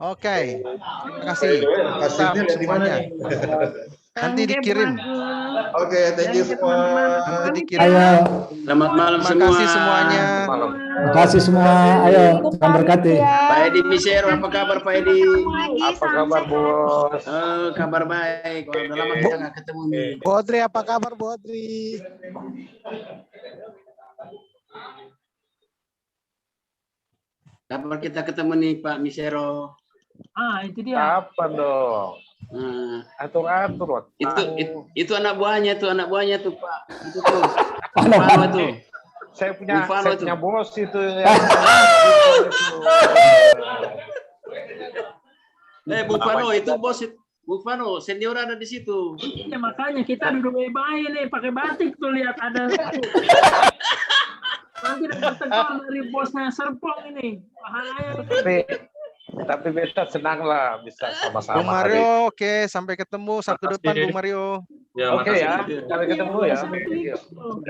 Oke. Terima kasih.
Hasilnya ada di mana nih?
Nanti dikirim.
Oke, thank you semua.
Nanti dikirim.
Selamat malam semua.
Terima kasih semuanya.
Terima kasih semua. Ayo, Tuhan berkati.
Pak Edi Misero, apa kabar Pak Edi?
Apa kabar Bos?
Kabar baik. Udah lama kita nggak ketemu nih.
Bodri, apa kabar Bodri?
Kabar kita ketemu nih Pak Misero.
Itu dia.
Apa dong? Atur-atur.
Itu anak buahnya tuh Pak. Itu tuh. Apa tuh?
Saya punya bos itu.
Bung Fano itu bos itu. Bung Fano senior ada di situ.
Ya makanya kita duduk baik-baik nih pakai batik tuh lihat ada. Nanti dapat tegur dari bosnya Serpong ini. Bahaya.
Tapi beta senang lah bisa sama-sama.
Bung Mario, oke, sampai ketemu Sabtu depan Bung Mario.
Ya, oke ya, sampai ketemu ya.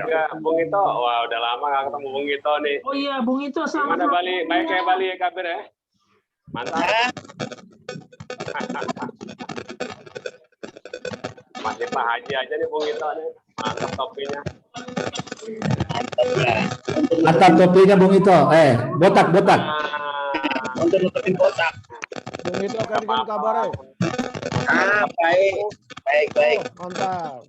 Ya, Bung Ito, wah udah lama nggak ketemu Bung Ito nih.
Oh iya, Bung Ito selamat.
Gimana Bali, baik ya Bali kabar ya? Mantap. Masih Pak Haji aja nih Bung Ito nih, mantap topinya.
Mantap topinya Bung Ito. Botak.
Untuk nutupin botak.
Bung Ito akan dengan kabar ya?
Baik.
Mantap.